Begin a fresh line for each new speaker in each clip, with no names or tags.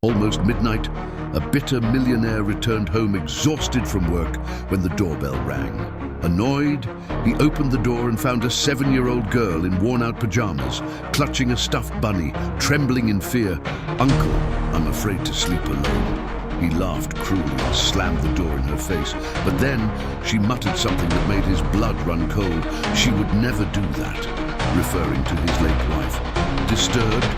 Almost midnight, a bitter millionaire returned home exhausted from work when the doorbell rang. Annoyed, he opened the door and found a 7-year-old girl in worn-out pajamas, clutching a stuffed bunny, trembling in fear. "Uncle, I'm afraid to sleep alone." He laughed cruelly and slammed the door in her face. But then she muttered something that made his blood run cold. She would never do that, referring to his late wife. Disturbed,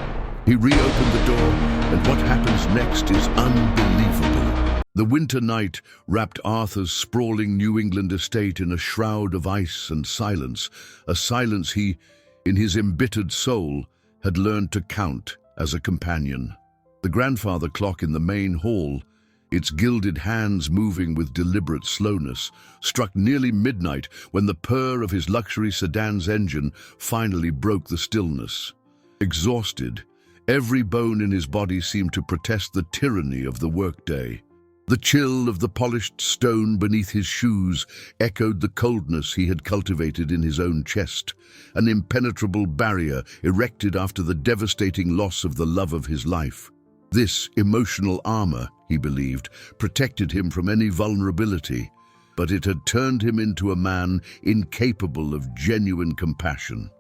he reopened the door, and what happens next is unbelievable. The winter night wrapped Arthur's sprawling New England estate in a shroud of ice and silence, a silence he, in his embittered soul, had learned to count as a companion. The grandfather clock in the main hall, its gilded hands moving with deliberate slowness, struck nearly midnight when the purr of his luxury sedan's engine finally broke the stillness. Exhausted, every bone in his body seemed to protest the tyranny of the workday. The chill of the polished stone beneath his shoes echoed the coldness he had cultivated in his own chest, an impenetrable barrier erected after the devastating loss of the love of his life. This emotional armor, he believed, protected him from any vulnerability, but it had turned him into a man incapable of genuine compassion.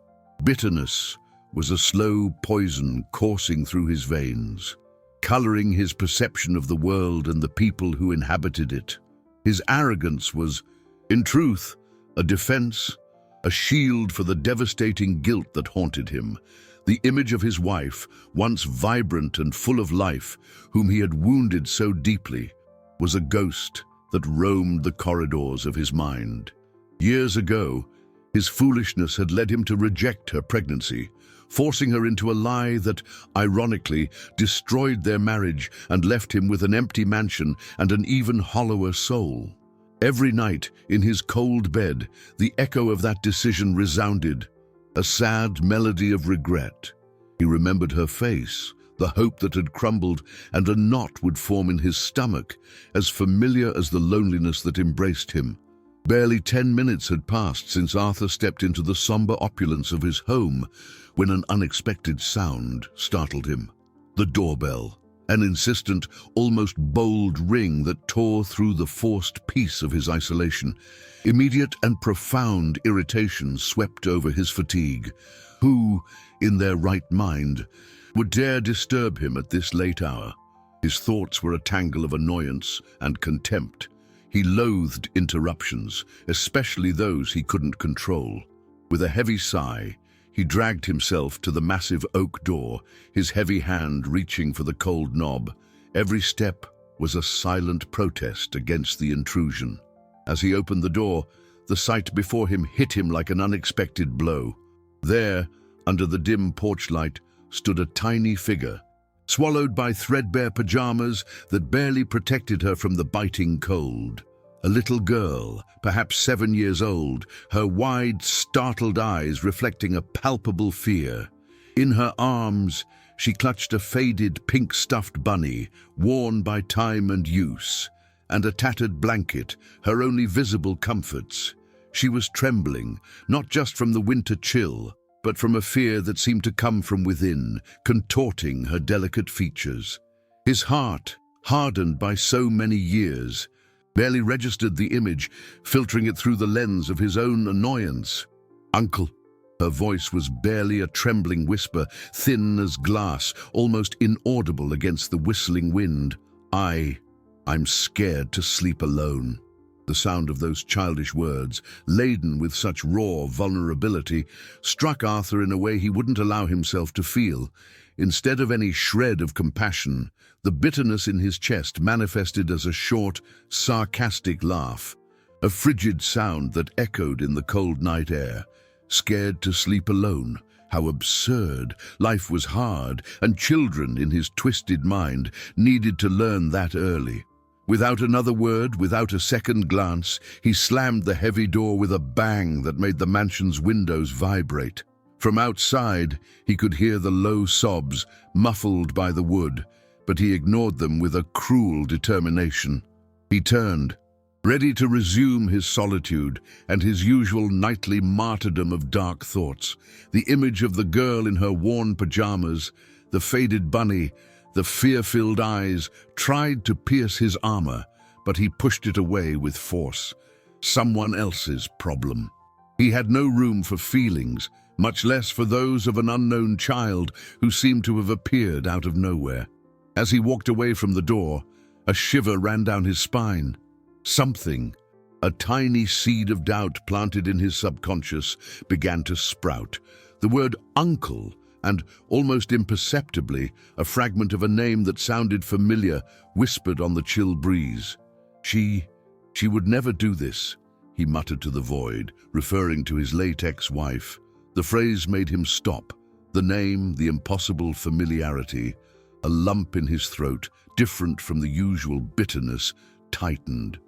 Bitterness was a slow poison coursing through his veins, coloring his perception of the world and the people who inhabited it. His arrogance was, in truth, a defense, a shield for the devastating guilt that haunted him. The image of his wife, once vibrant and full of life, whom he had wounded so deeply, was a ghost that roamed the corridors of his mind. Years ago, his foolishness had led him to reject her pregnancy, forcing her into a lie that, ironically, destroyed their marriage and left him with an empty mansion and an even hollower soul. Every night, in his cold bed, the echo of that decision resounded, a sad melody of regret. He remembered her face, the hope that had crumbled, and a knot would form in his stomach, as familiar as the loneliness that embraced him. Barely 10 minutes had passed since Arthur stepped into the somber opulence of his home when an unexpected sound startled him. The doorbell, an insistent, almost bold ring that tore through the forced peace of his isolation. Immediate and profound irritation swept over his fatigue. Who, in their right mind, would dare disturb him at this late hour? His thoughts were a tangle of annoyance and contempt. He loathed interruptions, especially those he couldn't control. With a heavy sigh, he dragged himself to the massive oak door, his heavy hand reaching for the cold knob. Every step was a silent protest against the intrusion. As he opened the door, the sight before him hit him like an unexpected blow. There, under the dim porch light, stood a tiny figure, swallowed by threadbare pajamas that barely protected her from the biting cold. A little girl, perhaps 7 years old, her wide, startled eyes reflecting a palpable fear. In her arms, she clutched a faded pink stuffed bunny, worn by time and use, and a tattered blanket, her only visible comforts. She was trembling, not just from the winter chill, but from a fear that seemed to come from within, contorting her delicate features. His heart, hardened by so many years, barely registered the image, filtering it through the lens of his own annoyance. "Uncle." Her voice was barely a trembling whisper, thin as glass, almost inaudible against the whistling wind. I'm scared to sleep alone." The sound of those childish words, laden with such raw vulnerability, struck Arthur in a way he wouldn't allow himself to feel. Instead of any shred of compassion, the bitterness in his chest manifested as a short, sarcastic laugh, a frigid sound that echoed in the cold night air. Scared to sleep alone? How absurd! Life was hard, and children, in his twisted mind, needed to learn that early. Without another word, without a second glance, he slammed the heavy door with a bang that made the mansion's windows vibrate. From outside, he could hear the low sobs, muffled by the wood, but he ignored them with a cruel determination. He turned, ready to resume his solitude and his usual nightly martyrdom of dark thoughts. The image of the girl in her worn pajamas, the faded bunny, The fear-filled eyes tried to pierce his armor, but he pushed it away with force. Someone else's problem. He had no room for feelings, much less for those of an unknown child who seemed to have appeared out of nowhere. As he walked away from the door, a shiver ran down his spine. Something, a tiny seed of doubt planted in his subconscious, began to sprout. The word uncle, and almost imperceptibly, a fragment of a name that sounded familiar, whispered on the chill breeze. She would never do this, he muttered to the void, referring to his late ex-wife. The phrase made him stop. The name, the impossible familiarity, a lump in his throat, different from the usual bitterness, tightened.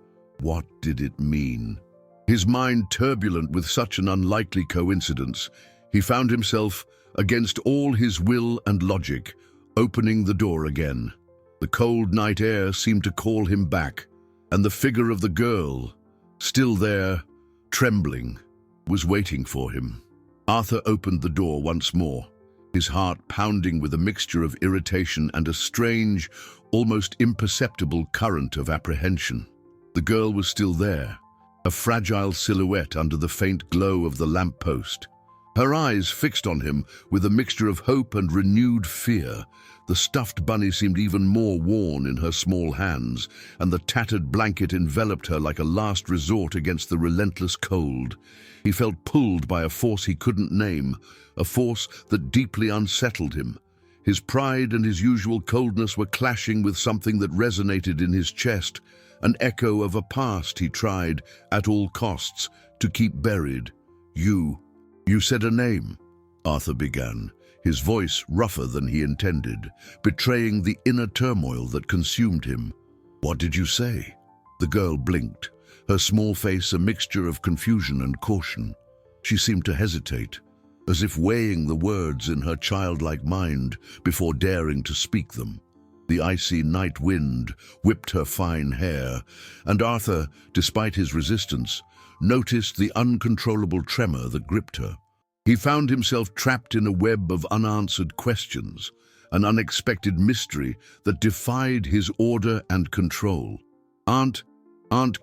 What did it mean? His mind turbulent with such an unlikely coincidence, he found himself, against all his will and logic, opening the door again. The cold night air seemed to call him back, and the figure of the girl, still there, trembling, was waiting for him. Arthur opened the door once more, his heart pounding with a mixture of irritation and a strange, almost imperceptible current of apprehension. The girl was still there, a fragile silhouette under the faint glow of the lamppost. Her eyes fixed on him with a mixture of hope and renewed fear. The stuffed bunny seemed even more worn in her small hands, and the tattered blanket enveloped her like a last resort against the relentless cold. He felt pulled by a force he couldn't name, a force that deeply unsettled him. His pride and his usual coldness were clashing with something that resonated in his chest, an echo of a past he tried, at all costs, to keep buried. You said a name," Arthur began, his voice rougher than he intended, betraying the inner turmoil that consumed him. "What did you say?" The girl blinked, her small face a mixture of confusion and caution. She seemed to hesitate, as if weighing the words in her childlike mind before daring to speak them. The icy night wind whipped her fine hair, and Arthur, despite his resistance, noticed the uncontrollable tremor that gripped her. He found himself trapped in a web of unanswered questions, an unexpected mystery that defied his order and control. Aunt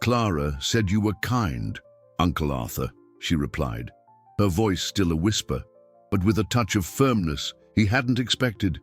Clara said you were kind, Uncle Arthur," she replied, her voice still a whisper, but with a touch of firmness he hadn't expected.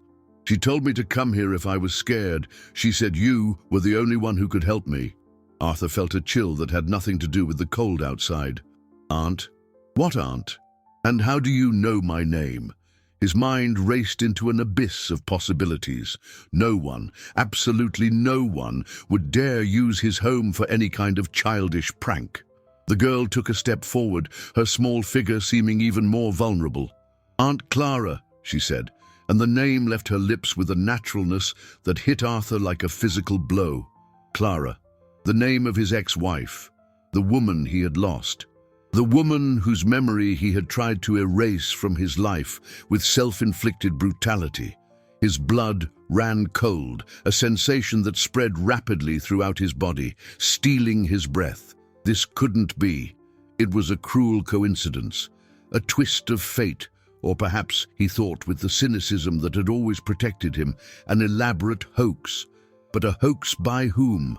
"She told me to come here if I was scared. She said you were the only one who could help me." Arthur felt a chill that had nothing to do with the cold outside. "Aunt? What aunt? And how do you know my name?" His mind raced into an abyss of possibilities. No one, absolutely no one, would dare use his home for any kind of childish prank. The girl took a step forward, her small figure seeming even more vulnerable. "Aunt Clara," she said, and the name left her lips with a naturalness that hit Arthur like a physical blow. Clara, the name of his ex-wife, the woman he had lost. The woman whose memory he had tried to erase from his life with self-inflicted brutality. His blood ran cold, a sensation that spread rapidly throughout his body, stealing his breath. This couldn't be. It was a cruel coincidence, a twist of fate, or perhaps, he thought with the cynicism that had always protected him, an elaborate hoax. But a hoax by whom?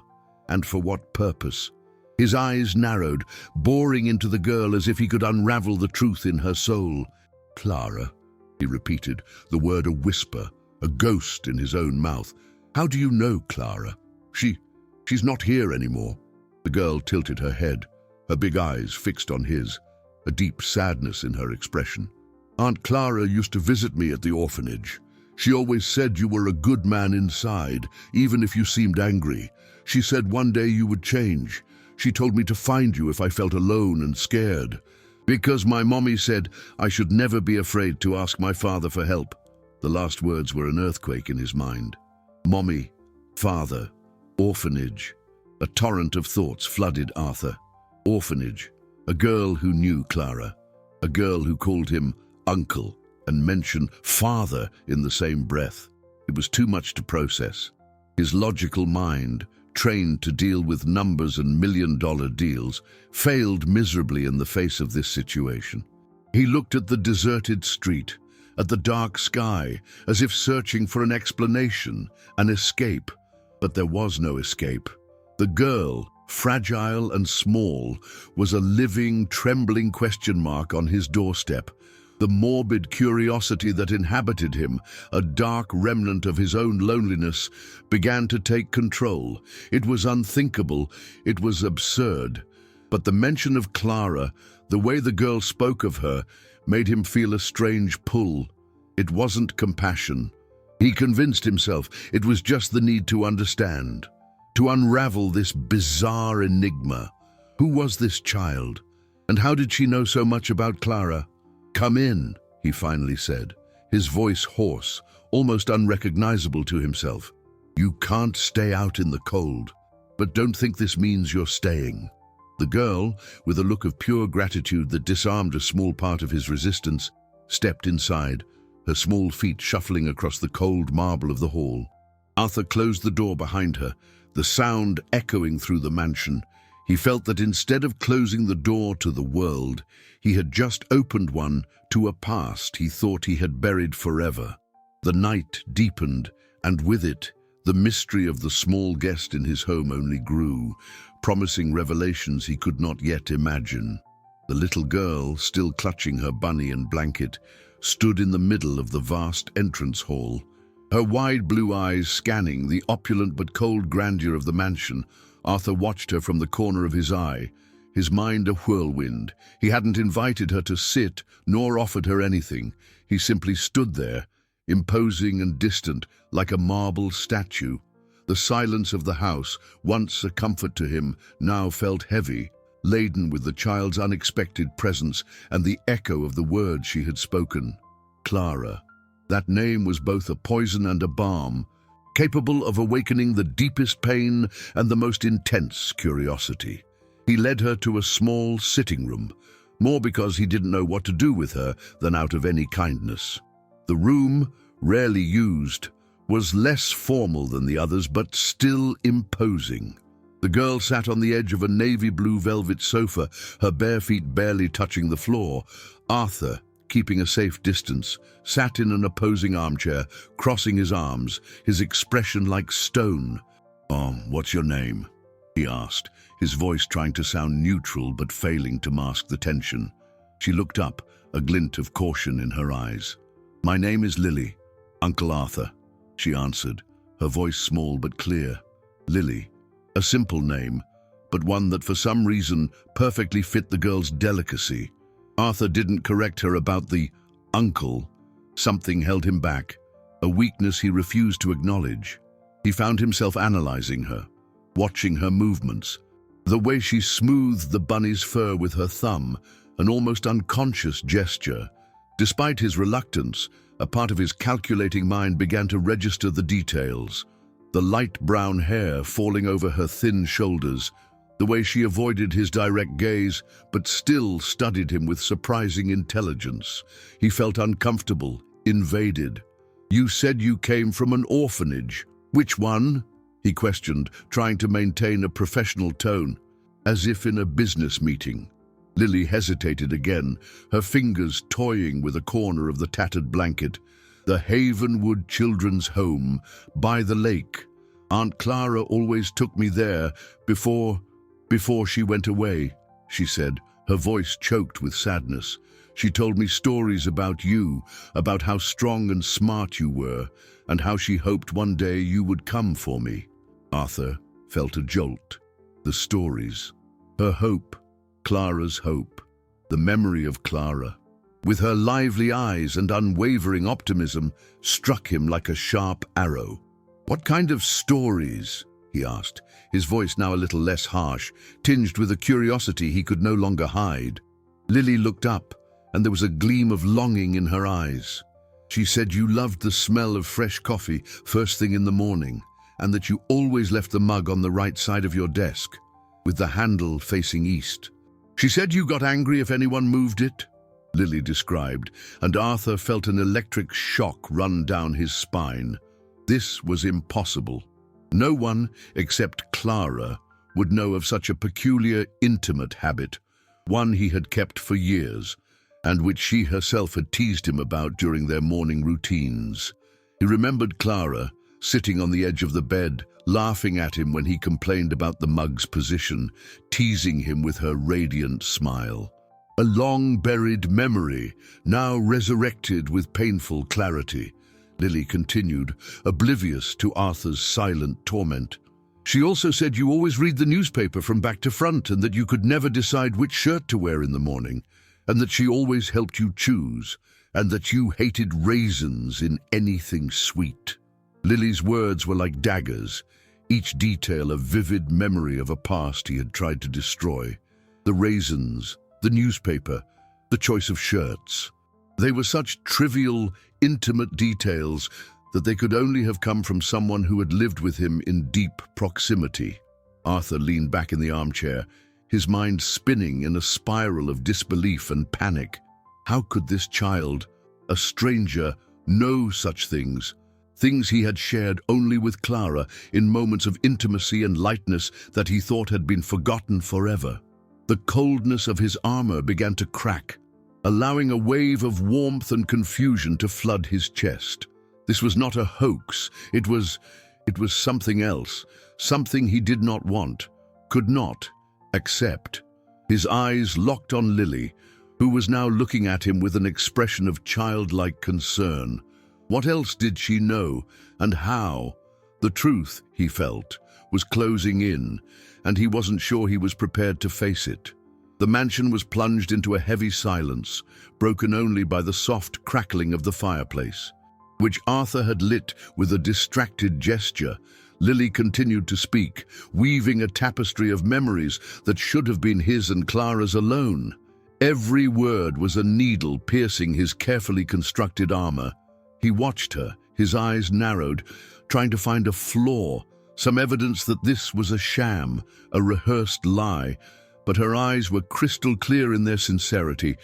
And for what purpose? His eyes narrowed, boring into the girl as if he could unravel the truth in her soul. "Clara," he repeated, the word a whisper, a ghost in his own mouth. "How do you know Clara? She's not here anymore." The girl tilted her head, her big eyes fixed on his, a deep sadness in her expression. "Aunt Clara used to visit me at the orphanage. She always said you were a good man inside, even if you seemed angry. She said one day you would change. She told me to find you if I felt alone and scared. Because my mommy said I should never be afraid to ask my father for help." The last words were an earthquake in his mind. Mommy, father, orphanage. A torrent of thoughts flooded Arthur. Orphanage, a girl who knew Clara, a girl who called him uncle and mentioned father in the same breath. It was too much to process. His logical mind, trained to deal with numbers and million-dollar deals, failed miserably in the face of this situation. He looked at the deserted street, at the dark sky, as if searching for an explanation, an escape. But there was no escape. The girl, fragile and small, was a living, trembling question mark on his doorstep. The morbid curiosity that inhabited him, a dark remnant of his own loneliness, began to take control. It was unthinkable, it was absurd. But the mention of Clara, the way the girl spoke of her, made him feel a strange pull. It wasn't compassion. He convinced himself it was just the need to understand, to unravel this bizarre enigma. Who was this child? And how did she know so much about Clara? "Come in," he finally said, his voice hoarse, almost unrecognizable to himself. "You can't stay out in the cold, but don't think this means you're staying." The girl, with a look of pure gratitude that disarmed a small part of his resistance, stepped inside, her small feet shuffling across the cold marble of the hall. Arthur closed the door behind her, the sound echoing through the mansion. He felt that instead of closing the door to the world, he had just opened one to a past he thought he had buried forever. The night deepened, and with it, the mystery of the small guest in his home only grew, promising revelations he could not yet imagine. The little girl, still clutching her bunny and blanket, stood in the middle of the vast entrance hall, her wide blue eyes scanning the opulent but cold grandeur of the mansion. Arthur watched her from the corner of his eye, his mind a whirlwind. He hadn't invited her to sit, nor offered her anything. He simply stood there, imposing and distant, like a marble statue. The silence of the house, once a comfort to him, now felt heavy, laden with the child's unexpected presence and the echo of the words she had spoken. Clara. That name was both a poison and a balm, capable of awakening the deepest pain and the most intense curiosity. He led her to a small sitting room, more because he didn't know what to do with her than out of any kindness. The room, rarely used, was less formal than the others, but still imposing. The girl sat on the edge of a navy blue velvet sofa, her bare feet barely touching the floor. Arthur, keeping a safe distance, sat in an opposing armchair, crossing his arms, his expression like stone. "Oh, what's your name?" he asked, his voice trying to sound neutral but failing to mask the tension. She looked up, a glint of caution in her eyes. "My name is Lily, Uncle Arthur," she answered, her voice small but clear. Lily, a simple name, but one that for some reason perfectly fit the girl's delicacy. Arthur didn't correct her about the uncle. Something held him back, a weakness he refused to acknowledge. He found himself analyzing her, watching her movements, the way she smoothed the bunny's fur with her thumb, an almost unconscious gesture. Despite his reluctance, a part of his calculating mind began to register the details. The light brown hair falling over her thin shoulders, the way she avoided his direct gaze but still studied him with surprising intelligence. He felt uncomfortable, invaded. "You said you came from an orphanage. Which one?" he questioned, trying to maintain a professional tone, as if in a business meeting. Lily hesitated again, her fingers toying with a corner of the tattered blanket. "The Havenwood Children's Home, by the lake. Aunt Clara always took me there before she went away," she said, her voice choked with sadness. "She told me stories about you, about how strong and smart you were, and how she hoped one day you would come for me." Arthur felt a jolt. The stories. Her hope. Clara's hope. The memory of Clara, with her lively eyes and unwavering optimism, struck him like a sharp arrow. "What kind of stories?" he asked, his voice now a little less harsh, tinged with a curiosity he could no longer hide. Lily looked up, and there was a gleam of longing in her eyes. "She said you loved the smell of fresh coffee first thing in the morning, and that you always left the mug on the right side of your desk, with the handle facing east. She said you got angry if anyone moved it," Lily described, and Arthur felt an electric shock run down his spine. This was impossible. No one, except Clara, would know of such a peculiar, intimate habit, one he had kept for years, and which she herself had teased him about during their morning routines. He remembered Clara, sitting on the edge of the bed, laughing at him when he complained about the mug's position, teasing him with her radiant smile. A long-buried memory, now resurrected with painful clarity. Lily continued, oblivious to Arthur's silent torment. She also said you always read the newspaper from back to front and that you could never decide which shirt to wear in the morning, and that she always helped you choose, and that you hated raisins in anything sweet. Lily's words were like daggers, each detail a vivid memory of a past he had tried to destroy. The raisins, the newspaper, the choice of shirts. They were such trivial, intimate details that they could only have come from someone who had lived with him in deep proximity. Arthur leaned back in the armchair, his mind spinning in a spiral of disbelief and panic. How could this child, a stranger, know such things? Things he had shared only with Clara in moments of intimacy and lightness that he thought had been forgotten forever. The coldness of his armor began to crack, allowing a wave of warmth and confusion to flood his chest. This was not a hoax. It was something else, something he did not want, could not accept. His eyes locked on Lily, who was now looking at him with an expression of childlike concern. What else did she know, and how? The truth, he felt, was closing in, and he wasn't sure he was prepared to face it. The mansion was plunged into a heavy silence, broken only by the soft crackling of the fireplace, which Arthur had lit with a distracted gesture. Lily continued to speak, weaving a tapestry of memories that should have been his and Clara's alone. Every word was a needle piercing his carefully constructed armor. He watched her, his eyes narrowed, trying to find a flaw, some evidence that this was a sham, a rehearsed lie. But her eyes were crystal clear in their sincerity,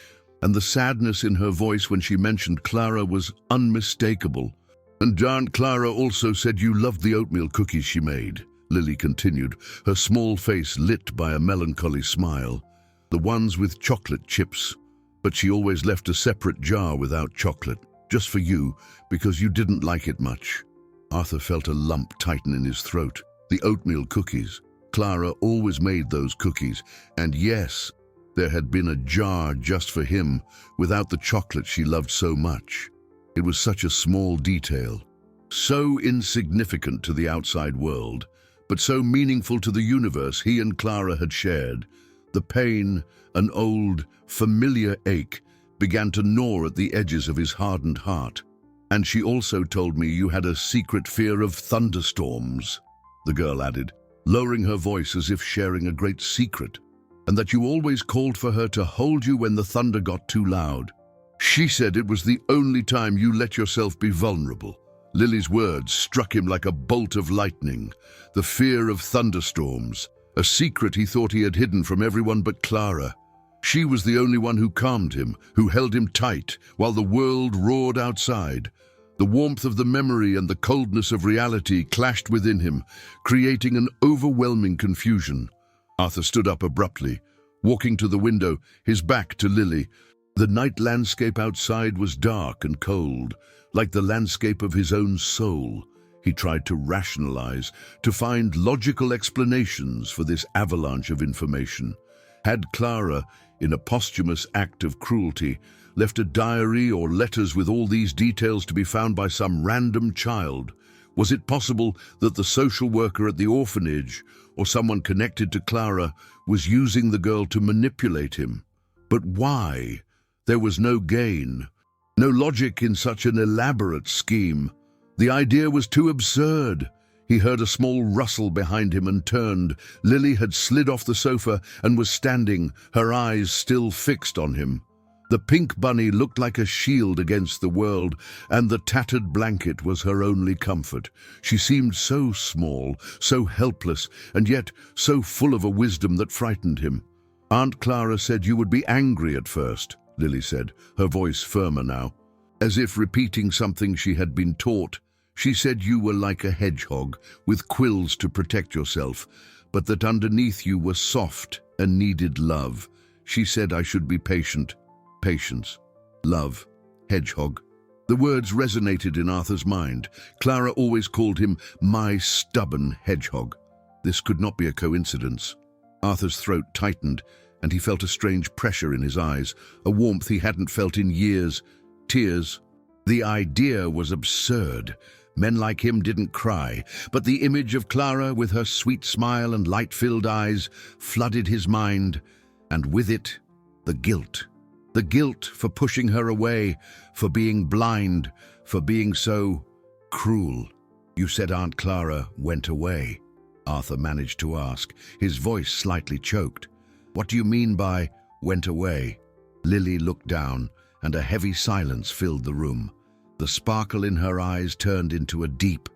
and the sadness in her voice when she mentioned Clara was unmistakable. "And Aunt Clara also said you loved the oatmeal cookies she made," Lily continued, her small face lit by a melancholy smile. "The ones with chocolate chips. But she always left a separate jar without chocolate, just for you, because you didn't like it much." Arthur felt a lump tighten in his throat. The oatmeal cookies. Clara always made those cookies, and yes, there had been a jar just for him, without the chocolate she loved so much. It was such a small detail, so insignificant to the outside world, but so meaningful to the universe he and Clara had shared. The pain, an old, familiar ache, began to gnaw at the edges of his hardened heart. "And she also told me you had a secret fear of thunderstorms," the girl added, lowering her voice as if sharing a great secret, "and that you always called for her to hold you when the thunder got too loud. She said it was the only time you let yourself be vulnerable." Lily's words struck him like a bolt of lightning. The fear of thunderstorms, a secret he thought he had hidden from everyone but Clara. She was the only one who calmed him, who held him tight, while the world roared outside. The warmth of the memory and the coldness of reality clashed within him, creating an overwhelming confusion. Arthur stood up abruptly, walking to the window, his back to Lily. The night landscape outside was dark and cold, like the landscape of his own soul. He tried to rationalize, to find logical explanations for this avalanche of information. Had Clara, in a posthumous act of cruelty, left a diary or letters with all these details to be found by some random child? Was it possible that the social worker at the orphanage, or someone connected to Clara, was using the girl to manipulate him? But why? There was no gain, no logic in such an elaborate scheme. The idea was too absurd. He heard a small rustle behind him and turned. Lily had slid off the sofa and was standing, her eyes still fixed on him. The pink bunny looked like a shield against the world, and the tattered blanket was her only comfort. She seemed so small, so helpless, and yet so full of a wisdom that frightened him. "Aunt Clara said you would be angry at first," Lily said, her voice firmer now. As if repeating something she had been taught, she said you were like a hedgehog, with quills to protect yourself, but that underneath you were soft and needed love. She said I should be patient. patience, love, hedgehog. The words resonated in Arthur's mind. Clara always called him my stubborn hedgehog. This could not be a coincidence. Arthur's throat tightened, and he felt a strange pressure in his eyes, a warmth he hadn't felt in years. Tears. The idea was absurd. Men like him didn't cry, but the image of Clara with her sweet smile and light-filled eyes flooded his mind, and with it, the guilt. The guilt for pushing her away, for being blind, for being so cruel. "You said Aunt Clara went away," Arthur managed to ask, his voice slightly choked. "What do you mean by went away?" Lily looked down, and a heavy silence filled the room. The sparkle in her eyes turned into a deep,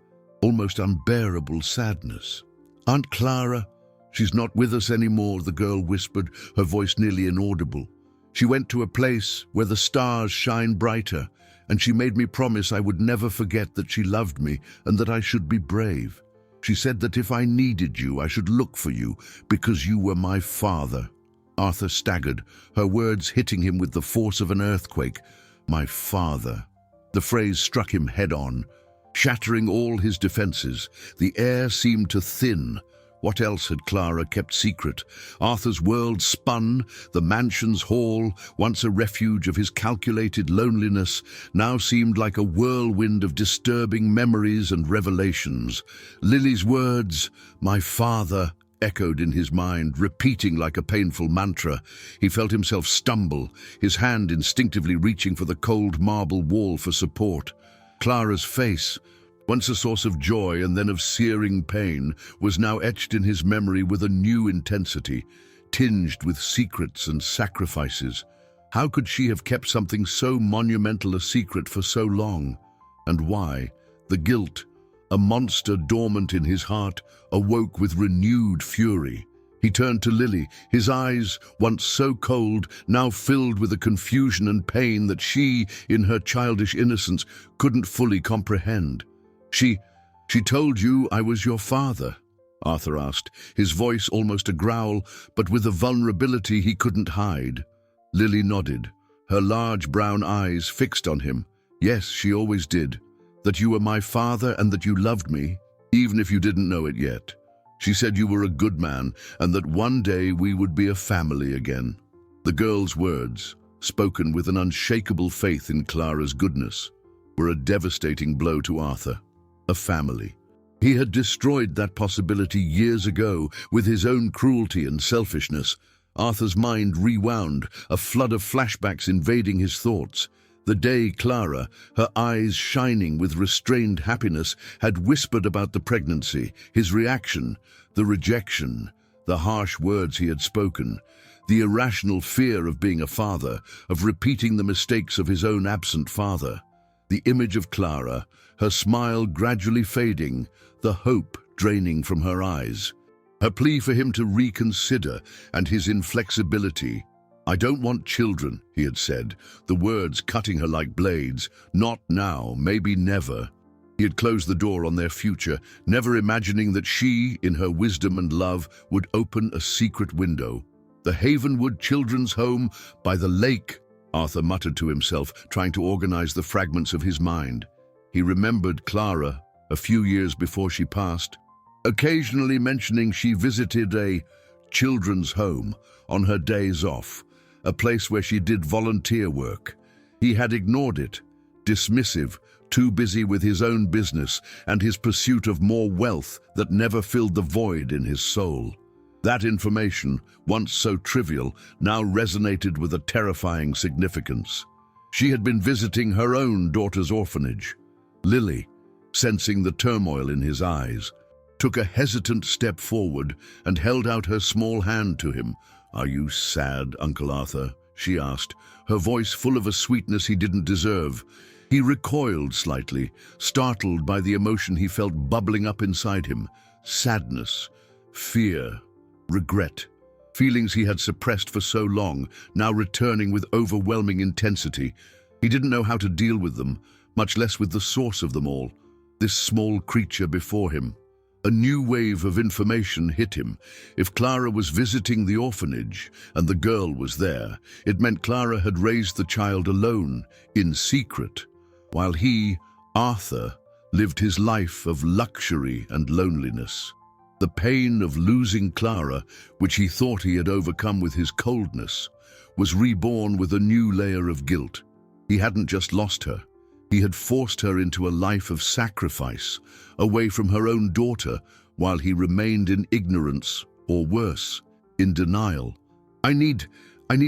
almost unbearable sadness. "Aunt Clara, she's not with us anymore," the girl whispered, her voice nearly inaudible. "She went to a place where the stars shine brighter, and she made me promise I would never forget that she loved me and that I should be brave. She said that if I needed you, I should look for you because you were my father." Arthur staggered, her words hitting him with the force of an earthquake. My father. The phrase struck him head-on, shattering all his defenses. The air seemed to thin. What else had Clara kept secret? Arthur's world spun. The mansion's hall, once a refuge of his calculated loneliness, now seemed like a whirlwind of disturbing memories and revelations. Lily's words, "my father," echoed in his mind, repeating like a painful mantra. He felt himself stumble, his hand instinctively reaching for the cold marble wall for support. Clara's face, once a source of joy and then of searing pain, was now etched in his memory with a new intensity, tinged with secrets and sacrifices. How could she have kept something so monumental a secret for so long? And why? The guilt, a monster dormant in his heart, awoke with renewed fury. He turned to Lily, his eyes, once so cold, now filled with a confusion and pain that she, in her childish innocence, couldn't fully comprehend. She told you I was your father?" Arthur asked, his voice almost a growl, but with a vulnerability he couldn't hide. Lily nodded, her large brown eyes fixed on him. "Yes, she always did. That you were my father and that you loved me, even if you didn't know it yet. She said you were a good man and that one day we would be a family again." The girl's words, spoken with an unshakable faith in Clara's goodness, were a devastating blow to Arthur. A family. He had destroyed that possibility years ago with his own cruelty and selfishness. Arthur's mind rewound, a flood of flashbacks invading his thoughts. The day Clara, her eyes shining with restrained happiness, had whispered about the pregnancy, his reaction, the rejection, the harsh words he had spoken, the irrational fear of being a father, of repeating the mistakes of his own absent father. The image of Clara, her smile gradually fading, the hope draining from her eyes. Her plea for him to reconsider and his inflexibility. "I don't want children," he had said, the words cutting her like blades. "Not now, maybe never." He had closed the door on their future, never imagining that she, in her wisdom and love, would open a secret window. "The Havenwood Children's Home by the lake," Arthur muttered to himself, trying to organize the fragments of his mind. He remembered Clara, a few years before she passed, occasionally mentioning she visited a children's home on her days off, a place where she did volunteer work. He had ignored it, dismissive, too busy with his own business and his pursuit of more wealth that never filled the void in his soul. That information, once so trivial, now resonated with a terrifying significance. She had been visiting her own daughter's orphanage. Lily, sensing the turmoil in his eyes, took a hesitant step forward and held out her small hand to him. "Are you sad, Uncle Arthur?" she asked, her voice full of a sweetness he didn't deserve. He recoiled slightly, startled by the emotion he felt bubbling up inside him. Sadness, fear, regret. Feelings he had suppressed for so long, now returning with overwhelming intensity. He didn't know how to deal with them, much less with the source of them all, this small creature before him. A new wave of information hit him. If Clara was visiting the orphanage and the girl was there, it meant Clara had raised the child alone, in secret, while he, Arthur, lived his life of luxury and loneliness. The pain of losing Clara, which he thought he had overcome with his coldness, was reborn with a new layer of guilt. He hadn't just lost her. He had forced her into a life of sacrifice, away from her own daughter, while he remained in ignorance, or worse, in denial. I need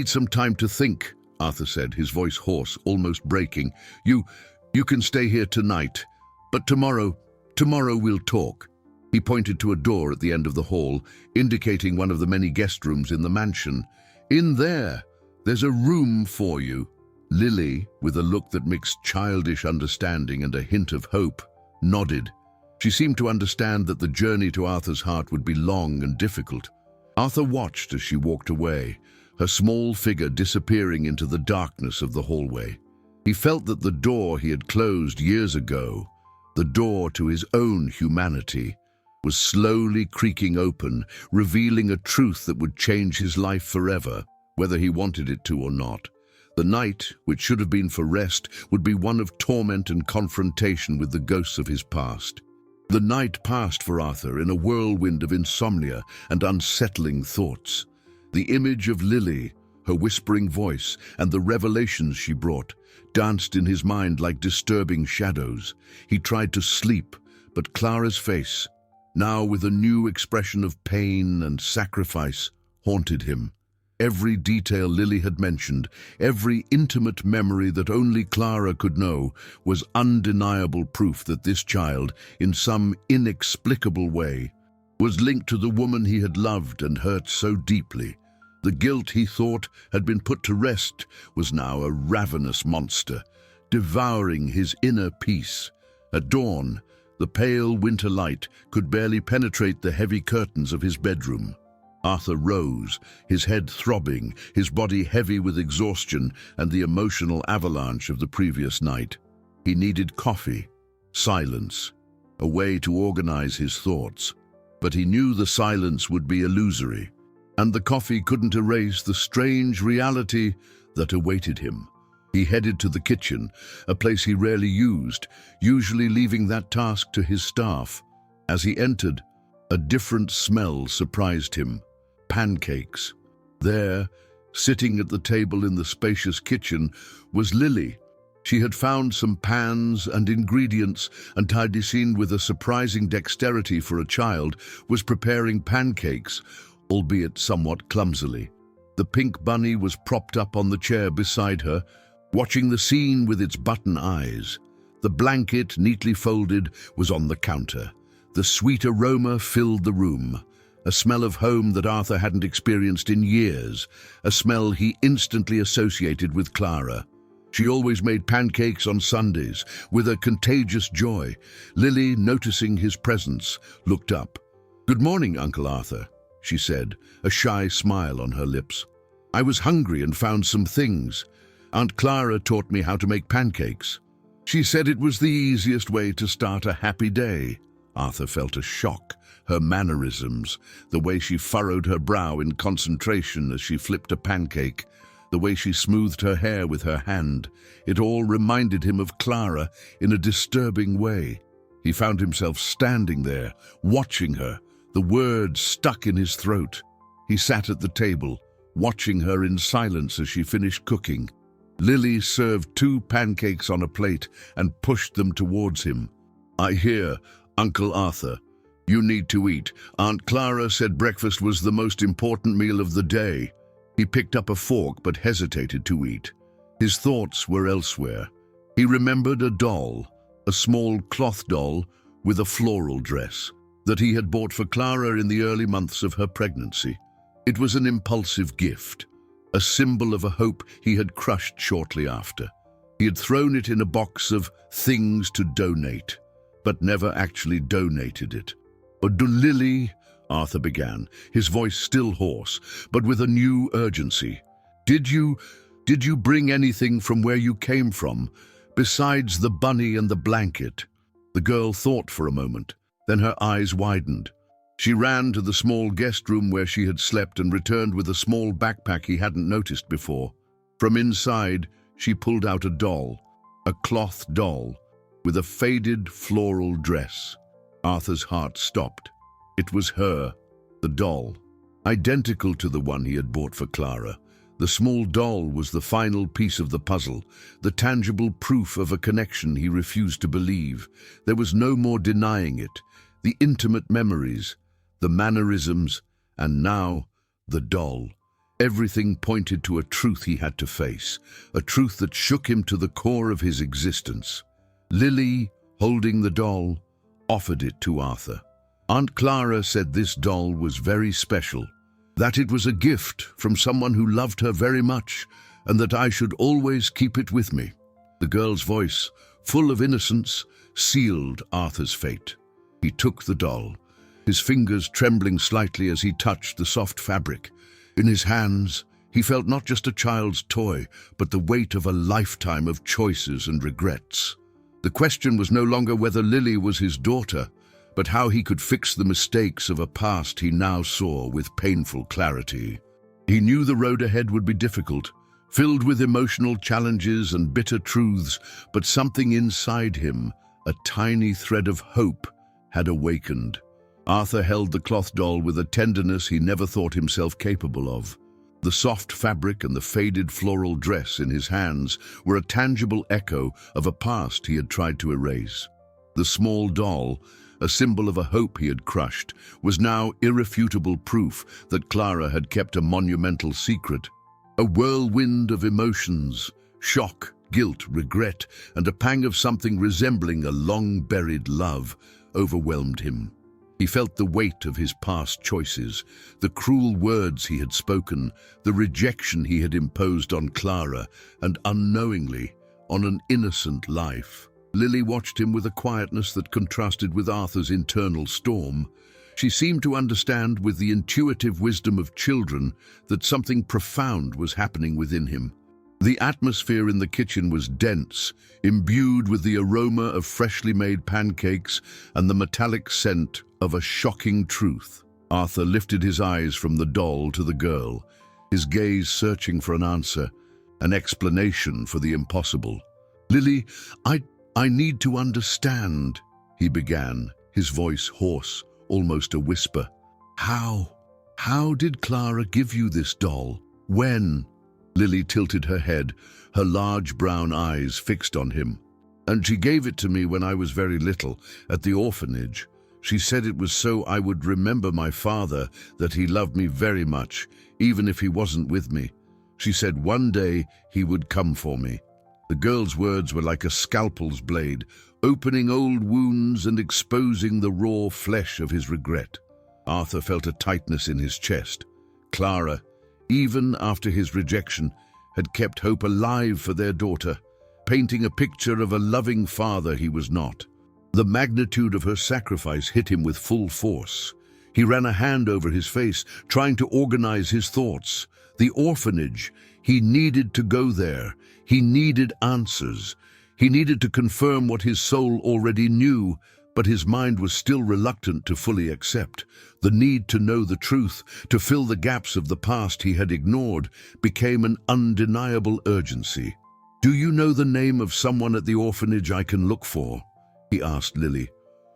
some time to think," Arthur said, his voice hoarse, almost breaking. You can stay here tonight, but tomorrow we'll talk." He pointed to a door at the end of the hall, indicating one of the many guest rooms in the mansion. "In there's a room for you." Lily, with a look that mixed childish understanding and a hint of hope, nodded. She seemed to understand that the journey to Arthur's heart would be long and difficult. Arthur watched as she walked away, her small figure disappearing into the darkness of the hallway. He felt that the door he had closed years ago, the door to his own humanity, was slowly creaking open, revealing a truth that would change his life forever, whether he wanted it to or not. The night, which should have been for rest, would be one of torment and confrontation with the ghosts of his past. The night passed for Arthur in a whirlwind of insomnia and unsettling thoughts. The image of Lily, her whispering voice, and the revelations she brought, danced in his mind like disturbing shadows. He tried to sleep, but Clara's face, now with a new expression of pain and sacrifice, haunted him. Every detail Lily had mentioned, every intimate memory that only Clara could know, was undeniable proof that this child, in some inexplicable way, was linked to the woman he had loved and hurt so deeply. The guilt he thought had been put to rest was now a ravenous monster, devouring his inner peace. At dawn, the pale winter light could barely penetrate the heavy curtains of his bedroom. Arthur rose, his head throbbing, his body heavy with exhaustion and the emotional avalanche of the previous night. He needed coffee, silence, a way to organize his thoughts. But he knew the silence would be illusory, and the coffee couldn't erase the strange reality that awaited him. He headed to the kitchen, a place he rarely used, usually leaving that task to his staff. As he entered, a different smell surprised him. Pancakes. There, sitting at the table in the spacious kitchen, was Lily. She had found some pans and ingredients and, tidy seen with a surprising dexterity for a child, was preparing pancakes, albeit somewhat clumsily. The pink bunny was propped up on the chair beside her, watching the scene with its button eyes. The blanket, neatly folded, was on the counter. The sweet aroma filled the room. A smell of home that Arthur hadn't experienced in years, a smell he instantly associated with Clara. She always made pancakes on Sundays, with a contagious joy. Lily, noticing his presence, looked up. "Good morning, Uncle Arthur," she said, a shy smile on her lips. "I was hungry and found some things. Aunt Clara taught me how to make pancakes. She said it was the easiest way to start a happy day." Arthur felt a shock. Her mannerisms, the way she furrowed her brow in concentration as she flipped a pancake, the way she smoothed her hair with her hand, it all reminded him of Clara in a disturbing way. He found himself standing there, watching her, the words stuck in his throat. He sat at the table, watching her in silence as she finished cooking. Lily served 2 pancakes on a plate and pushed them towards him. "I hear, Uncle Arthur. You need to eat. Aunt Clara said breakfast was the most important meal of the day." He picked up a fork but hesitated to eat. His thoughts were elsewhere. He remembered a doll, a small cloth doll with a floral dress, that he had bought for Clara in the early months of her pregnancy. It was an impulsive gift, a symbol of a hope he had crushed shortly after. He had thrown it in a box of things to donate, but never actually donated it. "But Lily," Arthur began, his voice still hoarse, but with a new urgency. Did you bring anything from where you came from, besides the bunny and the blanket?" The girl thought for a moment. Then her eyes widened. She ran to the small guest room where she had slept and returned with a small backpack he hadn't noticed before. From inside, she pulled out a doll, a cloth doll, with a faded floral dress. Arthur's heart stopped. It was her, the doll, identical to the one he had bought for Clara. The small doll was the final piece of the puzzle, the tangible proof of a connection he refused to believe. There was no more denying it. The intimate memories, the mannerisms, and now the doll. Everything pointed to a truth he had to face, a truth that shook him to the core of his existence. Lily, holding the doll, offered it to Arthur. Aunt Clara said this doll was very special, that it was a gift from someone who loved her very much, and that I should always keep it with me. The girl's voice, full of innocence, sealed Arthur's fate. He took the doll, his fingers trembling slightly as he touched the soft fabric. In his hands, he felt not just a child's toy, but the weight of a lifetime of choices and regrets. The question was no longer whether Lily was his daughter, but how he could fix the mistakes of a past he now saw with painful clarity. He knew the road ahead would be difficult, filled with emotional challenges and bitter truths, but something inside him, a tiny thread of hope, had awakened. Arthur held the cloth doll with a tenderness he never thought himself capable of. The soft fabric and the faded floral dress in his hands were a tangible echo of a past he had tried to erase. The small doll, a symbol of a hope he had crushed, was now irrefutable proof that Clara had kept a monumental secret. A whirlwind of emotions, shock, guilt, regret, and a pang of something resembling a long-buried love overwhelmed him. He felt the weight of his past choices, the cruel words he had spoken, the rejection he had imposed on Clara, and unknowingly, on an innocent life. Lily watched him with a quietness that contrasted with Arthur's internal storm. She seemed to understand with the intuitive wisdom of children that something profound was happening within him. The atmosphere in the kitchen was dense, imbued with the aroma of freshly made pancakes and the metallic scent of a shocking truth. Arthur lifted his eyes from the doll to the girl, his gaze searching for an answer, an explanation for the impossible. "Lily, I need to understand," he began, his voice hoarse, almost a whisper. How did Clara give you this doll? When?" Lily tilted her head, her large brown eyes fixed on him. "And she gave it to me when I was very little, at the orphanage. She said it was so I would remember my father, that he loved me very much, even if he wasn't with me. She said one day he would come for me." The girl's words were like a scalpel's blade, opening old wounds and exposing the raw flesh of his regret. Arthur felt a tightness in his chest. Clara, even after his rejection, had kept hope alive for their daughter, painting a picture of a loving father he was not. The magnitude of her sacrifice hit him with full force. He ran a hand over his face, trying to organize his thoughts. The orphanage. He needed to go there. He needed answers. He needed to confirm what his soul already knew, but his mind was still reluctant to fully accept. The need to know the truth, to fill the gaps of the past he had ignored, became an undeniable urgency. "Do you know the name of someone at the orphanage I can look for?" he asked Lily,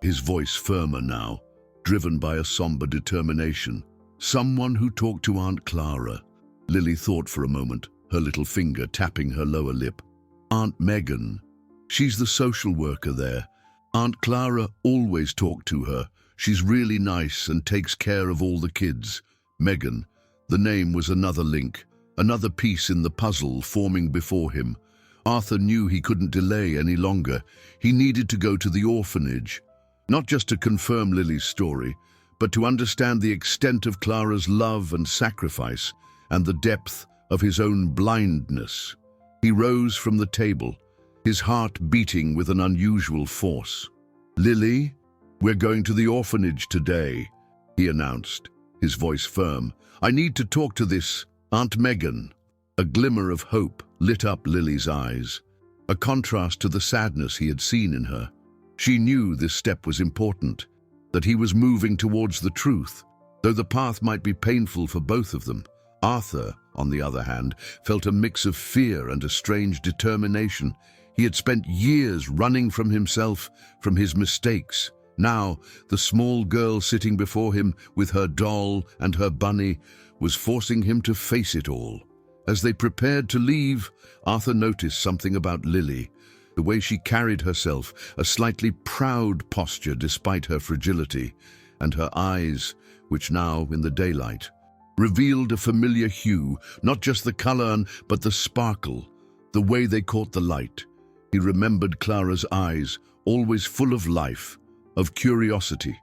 his voice firmer now, driven by a somber determination. "Someone who talked to Aunt Clara." Lily thought for a moment, her little finger tapping her lower lip. "Aunt Megan. She's the social worker there. Aunt Clara always talked to her. She's really nice and takes care of all the kids." Megan. The name was another link, another piece in the puzzle forming before him. Arthur knew he couldn't delay any longer. He needed to go to the orphanage, not just to confirm Lily's story, but to understand the extent of Clara's love and sacrifice and the depth of his own blindness. He rose from the table, his heart beating with an unusual force. "Lily, we're going to the orphanage today," he announced, his voice firm. "I need to talk to this Aunt Megan." A glimmer of hope lit up Lily's eyes, a contrast to the sadness he had seen in her. She knew this step was important. that he was moving towards the truth, though the path might be painful for both of them. Arthur, on the other hand, felt a mix of fear and a strange determination. He had spent years running from himself, from his mistakes. Now, the small girl sitting before him with her doll and her bunny was forcing him to face it all. As they prepared to leave, Arthur noticed something about Lily, the way she carried herself, a slightly proud posture despite her fragility, and her eyes, which now, in the daylight, revealed a familiar hue, not just the color, but the sparkle, the way they caught the light. He remembered Clara's eyes, always full of life, of curiosity.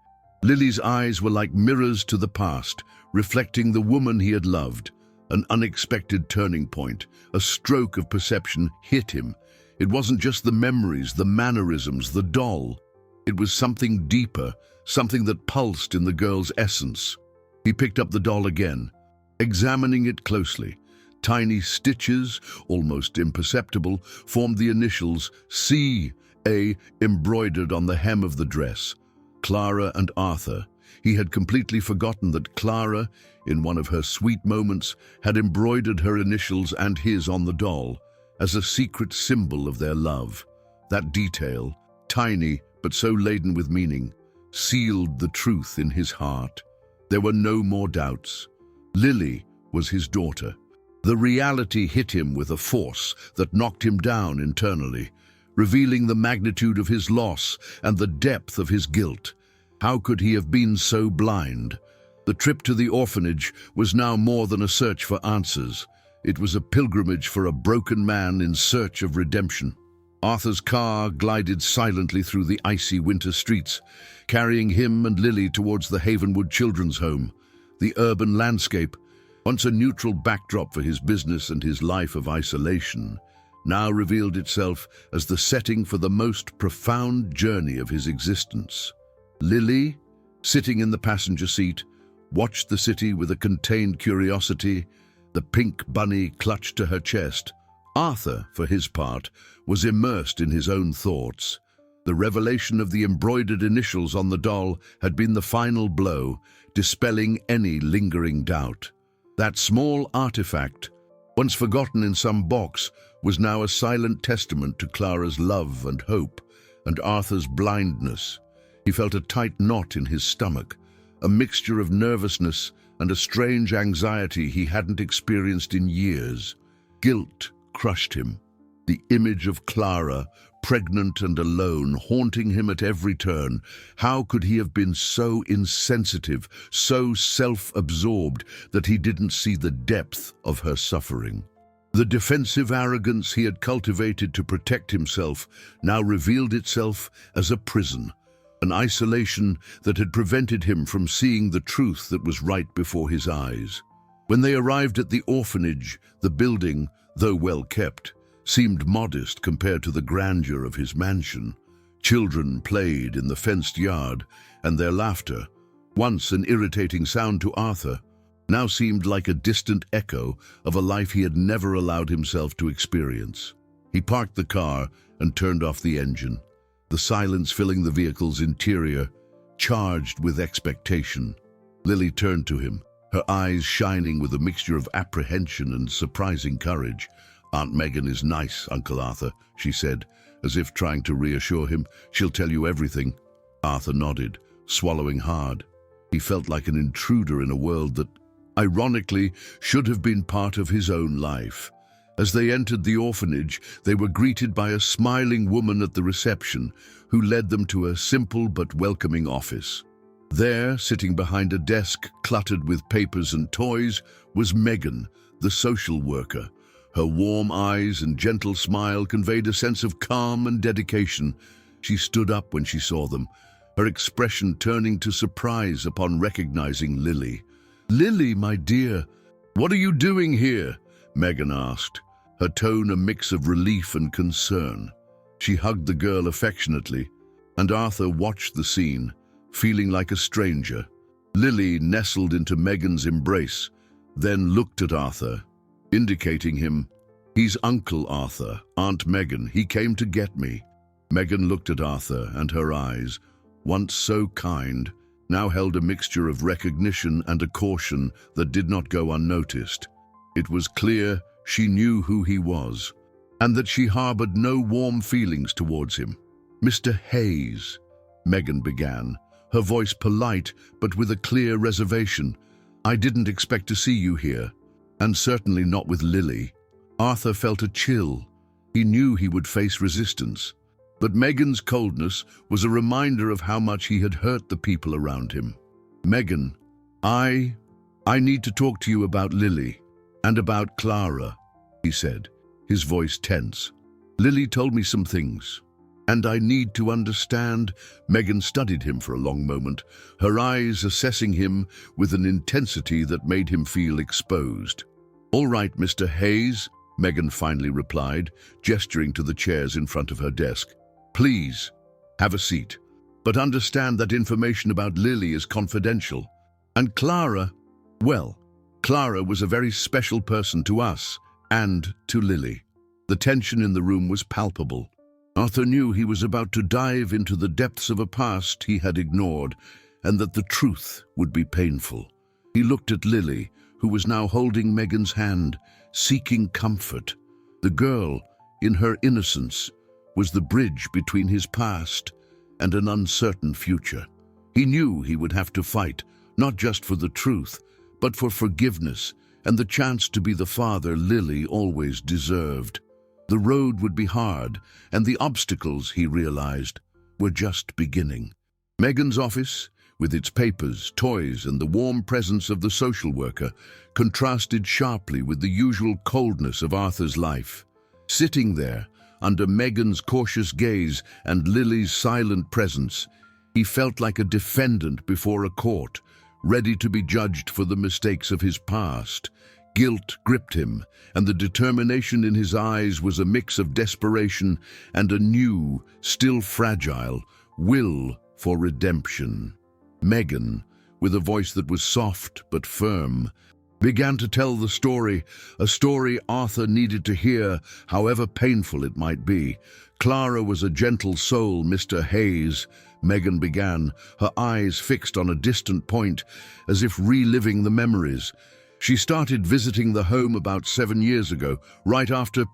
Lily's eyes were like mirrors to the past, reflecting the woman he had loved. An unexpected turning point, a stroke of perception hit him. It wasn't just the memories, the mannerisms, the doll. It was something deeper, something that pulsed in the girl's essence. He picked up the doll again, examining it closely. Tiny stitches, almost imperceptible, formed the initials C.A. embroidered on the hem of the dress. Clara and Arthur. He had completely forgotten that Clara, in one of her sweet moments, had embroidered her initials and his on the doll, as a secret symbol of their love. That detail, tiny but so laden with meaning, sealed the truth in his heart. There were no more doubts. Lily was his daughter. The reality hit him with a force that knocked him down internally, revealing the magnitude of his loss and the depth of his guilt. How could he have been so blind? The trip to the orphanage was now more than a search for answers. It was a pilgrimage for a broken man in search of redemption. Arthur's car glided silently through the icy winter streets, carrying him and Lily towards the Havenwood Children's Home. The urban landscape, once a neutral backdrop for his business and his life of isolation, now revealed itself as the setting for the most profound journey of his existence. Lily, sitting in the passenger seat, watched the city with a contained curiosity, the pink bunny clutched to her chest. Arthur, for his part, was immersed in his own thoughts. The revelation of the embroidered initials on the doll had been the final blow, dispelling any lingering doubt. That small artifact, once forgotten in some box, was now a silent testament to Clara's love and hope, and Arthur's blindness. He felt a tight knot in his stomach, a mixture of nervousness and a strange anxiety he hadn't experienced in years. Guilt crushed him. The image of Clara, pregnant and alone, haunting him at every turn. How could he have been so insensitive, so self-absorbed, that he didn't see the depth of her suffering? The defensive arrogance he had cultivated to protect himself now revealed itself as a prison, an isolation that had prevented him from seeing the truth that was right before his eyes. When they arrived at the orphanage, the building, though well kept, seemed modest compared to the grandeur of his mansion. Children played in the fenced yard, and their laughter, once an irritating sound to Arthur, now seemed like a distant echo of a life he had never allowed himself to experience. He parked the car and turned off the engine, the silence filling the vehicle's interior, charged with expectation. Lily turned to him, her eyes shining with a mixture of apprehension and surprising courage. "Aunt Megan is nice, Uncle Arthur," she said, as if trying to reassure him. "She'll tell you everything." Arthur nodded, swallowing hard. He felt like an intruder in a world that, ironically, should have been part of his own life. As they entered the orphanage, they were greeted by a smiling woman at the reception, who led them to a simple but welcoming office. There, sitting behind a desk cluttered with papers and toys, was Megan, the social worker. Her warm eyes and gentle smile conveyed a sense of calm and dedication. She stood up when she saw them, her expression turning to surprise upon recognizing Lily. "Lily, my dear, what are you doing here?" Megan asked, her tone a mix of relief and concern. She hugged the girl affectionately, and Arthur watched the scene, feeling like a stranger. Lily nestled into Megan's embrace, then looked at Arthur, indicating him. "He's Uncle Arthur, Aunt Megan. He came to get me." Megan looked at Arthur, and her eyes, once so kind, now held a mixture of recognition and a caution that did not go unnoticed. It was clear she knew who he was, and that she harbored no warm feelings towards him. "Mr. Hayes," Megan began, her voice polite but with a clear reservation. "I didn't expect to see you here, and certainly not with Lily." Arthur felt a chill. He knew he would face resistance, but Megan's coldness was a reminder of how much he had hurt the people around him. "Megan, I need to talk to you about Lily and about Clara," he said, his voice tense. "Lily told me some things, and I need to understand." Megan studied him for a long moment, her eyes assessing him with an intensity that made him feel exposed. "All right, Mr. Hayes," Megan finally replied, gesturing to the chairs in front of her desk. "Please, have a seat. But understand that information about Lily is confidential. And Clara, well, Clara was a very special person to us and to Lily." The tension in the room was palpable. Arthur knew he was about to dive into the depths of a past he had ignored, and that the truth would be painful. He looked at Lily, who was now holding Megan's hand, seeking comfort. The girl, in her innocence, was the bridge between his past and an uncertain future. He knew he would have to fight, not just for the truth, but for forgiveness and the chance to be the father Lily always deserved. The road would be hard, and the obstacles, he realized, were just beginning. Megan's office, with its papers, toys, and the warm presence of the social worker, contrasted sharply with the usual coldness of Arthur's life. Sitting there, under Megan's cautious gaze and Lily's silent presence, he felt like a defendant before a court, ready to be judged for the mistakes of his past. Guilt gripped him, and the determination in his eyes was a mix of desperation and a new, still fragile, will for redemption. Megan, with a voice that was soft but firm, began to tell the story, a story Arthur needed to hear, however painful it might be. "Clara was a gentle soul, Mr. Hayes," Megan began, her eyes fixed on a distant point, as if reliving the memories. "She started visiting the home about 7 years ago, right after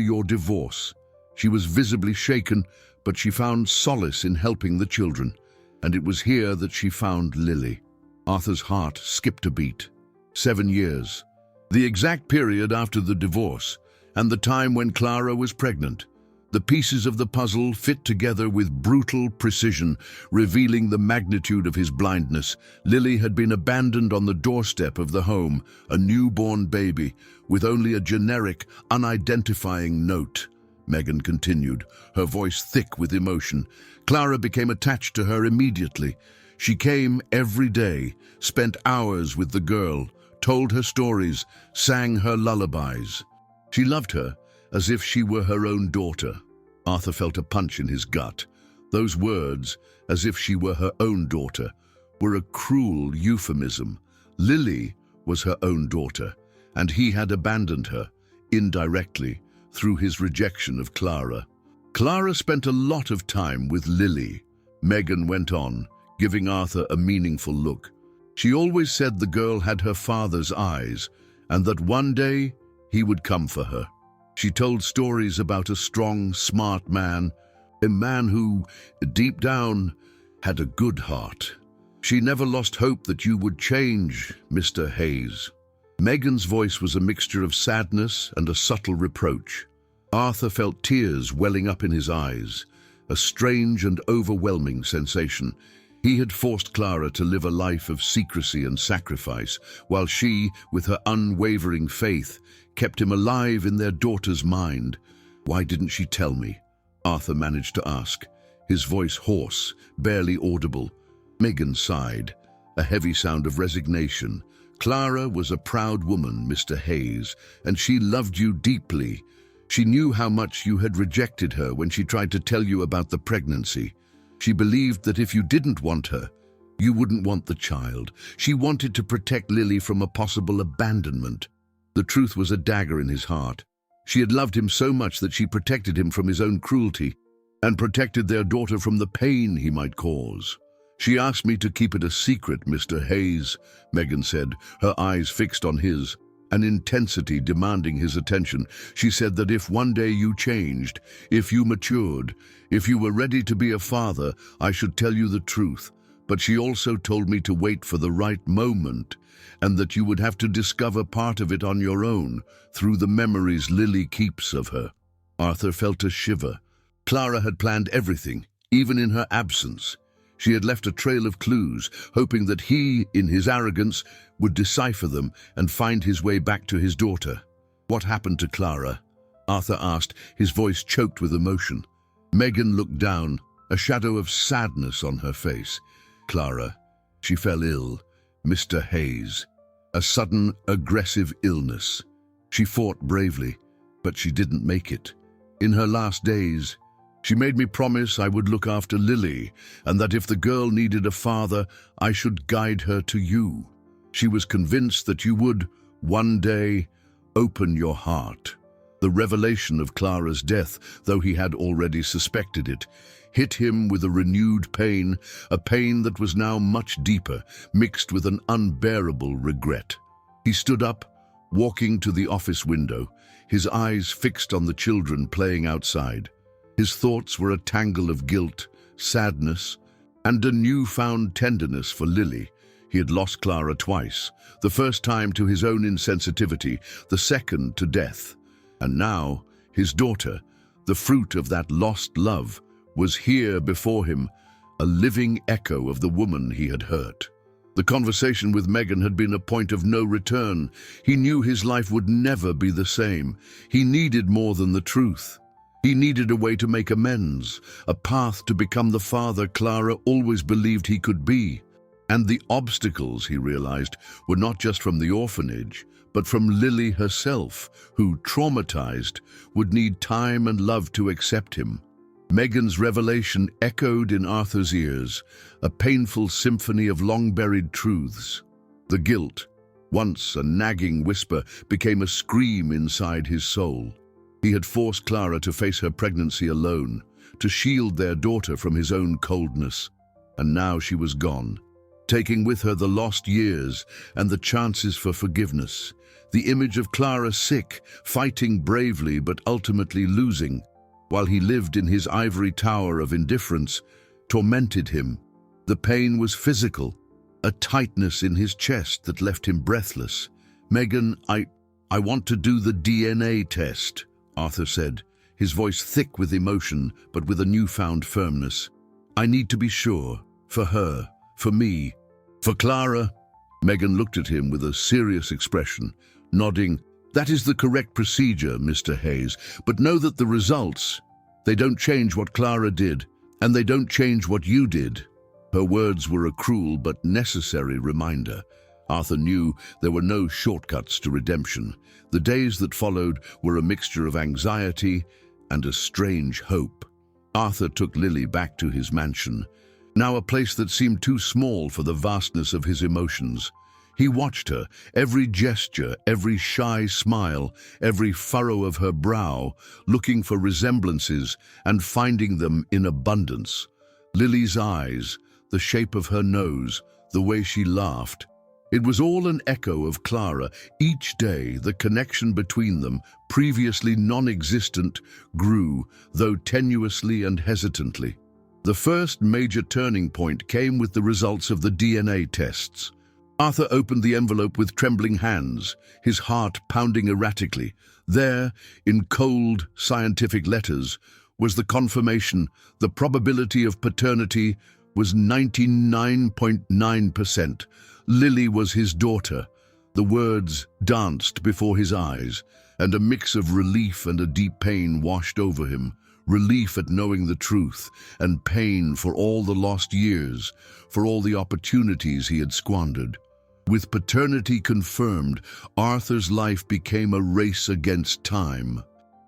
your divorce. She was visibly shaken, but she found solace in helping the children, and it was here that she found Lily." Arthur's heart skipped a beat. 7 years. The exact period after the divorce, and the time when Clara was pregnant. The pieces of the puzzle fit together with brutal precision, revealing the magnitude of his blindness. Lily had been abandoned on the doorstep of the home, a newborn baby, with only a generic, unidentifying note. Megan continued, her voice thick with emotion. "Clara became attached to her immediately. She came every day, spent hours with the girl, told her stories, sang her lullabies. She loved her as if she were her own daughter." Arthur felt a punch in his gut. Those words, "as if she were her own daughter," were a cruel euphemism. Lily was her own daughter, and he had abandoned her, indirectly, through his rejection of Clara. "Clara spent a lot of time with Lily," Megan went on, giving Arthur a meaningful look. "She always said the girl had her father's eyes, and that one day he would come for her. She told stories about a strong, smart man, a man who, deep down, had a good heart. She never lost hope that you would change, Mr. Hayes." Megan's voice was a mixture of sadness and a subtle reproach. Arthur felt tears welling up in his eyes, a strange and overwhelming sensation. He had forced Clara to live a life of secrecy and sacrifice, while she, with her unwavering faith, kept him alive in their daughter's mind. "Why didn't she tell me?" Arthur managed to ask, his voice hoarse, barely audible. Megan sighed, a heavy sound of resignation. "Clara was a proud woman, Mr. Hayes, and she loved you deeply. She knew how much you had rejected her when she tried to tell you about the pregnancy. She believed that if you didn't want her, you wouldn't want the child. She wanted to protect Lily from a possible abandonment." The truth was a dagger in his heart. She had loved him so much that she protected him from his own cruelty. and protected their daughter from the pain he might cause. "She asked me to keep it a secret, Mr. Hayes," Megan said, her eyes fixed on his, an intensity demanding his attention. "She said that if one day you changed, if you matured, if you were ready to be a father, I should tell you the truth. But she also told me to wait for the right moment, and that you would have to discover part of it on your own, through the memories Lily keeps of her." Arthur felt a shiver. Clara had planned everything, even in her absence. She had left a trail of clues, hoping that he, in his arrogance, would decipher them and find his way back to his daughter. "What happened to Clara?" Arthur asked, his voice choked with emotion. Megan looked down, a shadow of sadness on her face. "Clara, she fell ill, Mr. Hayes. A sudden, aggressive illness. She fought bravely, but she didn't make it. In her last days, she made me promise I would look after Lily, and that if the girl needed a father, I should guide her to you. She was convinced that you would, one day, open your heart." The revelation of Clara's death, though he had already suspected it, hit him with a renewed pain, a pain that was now much deeper, mixed with an unbearable regret. He stood up, walking to the office window, his eyes fixed on the children playing outside. His thoughts were a tangle of guilt, sadness, and a newfound tenderness for Lily. He had lost Clara twice, the first time to his own insensitivity, the second to death. And now, his daughter, the fruit of that lost love, was here before him, a living echo of the woman he had hurt. The conversation with Megan had been a point of no return. He knew his life would never be the same. He needed more than the truth. He needed a way to make amends, a path to become the father Clara always believed he could be. And the obstacles, he realized, were not just from the orphanage, but from Lily herself, who, traumatized, would need time and love to accept him. Megan's revelation echoed in Arthur's ears, a painful symphony of long-buried truths. The guilt, once a nagging whisper, became a scream inside his soul. He had forced Clara to face her pregnancy alone, to shield their daughter from his own coldness. And now she was gone, taking with her the lost years and the chances for forgiveness. The image of Clara sick, fighting bravely but ultimately losing, while he lived in his ivory tower of indifference, tormented him. The pain was physical, a tightness in his chest that left him breathless. "Megan, I want to do the DNA test," Arthur said, his voice thick with emotion but with a newfound firmness. "I need to be sure, for her, for me, for Clara." Megan looked at him with a serious expression, nodding. "That is the correct procedure, Mr. Hayes, but know that the results, they don't change what Clara did, and they don't change what you did." Her words were a cruel but necessary reminder. Arthur knew there were no shortcuts to redemption. The days that followed were a mixture of anxiety and a strange hope. Arthur took Lily back to his mansion, now a place that seemed too small for the vastness of his emotions. He watched her, every gesture, every shy smile, every furrow of her brow, looking for resemblances and finding them in abundance. Lily's eyes, the shape of her nose, the way she laughed. It was all an echo of Clara. Each day, the connection between them, previously non-existent, grew, though tenuously and hesitantly. The first major turning point came with the results of the DNA tests. Arthur opened the envelope with trembling hands, his heart pounding erratically. There, in cold, scientific letters, was the confirmation. The probability of paternity was 99.9%. Lily was his daughter. The words danced before his eyes, and a mix of relief and a deep pain washed over him. Relief at knowing the truth, and pain for all the lost years, for all the opportunities he had squandered. With paternity confirmed, Arthur's life became a race against time.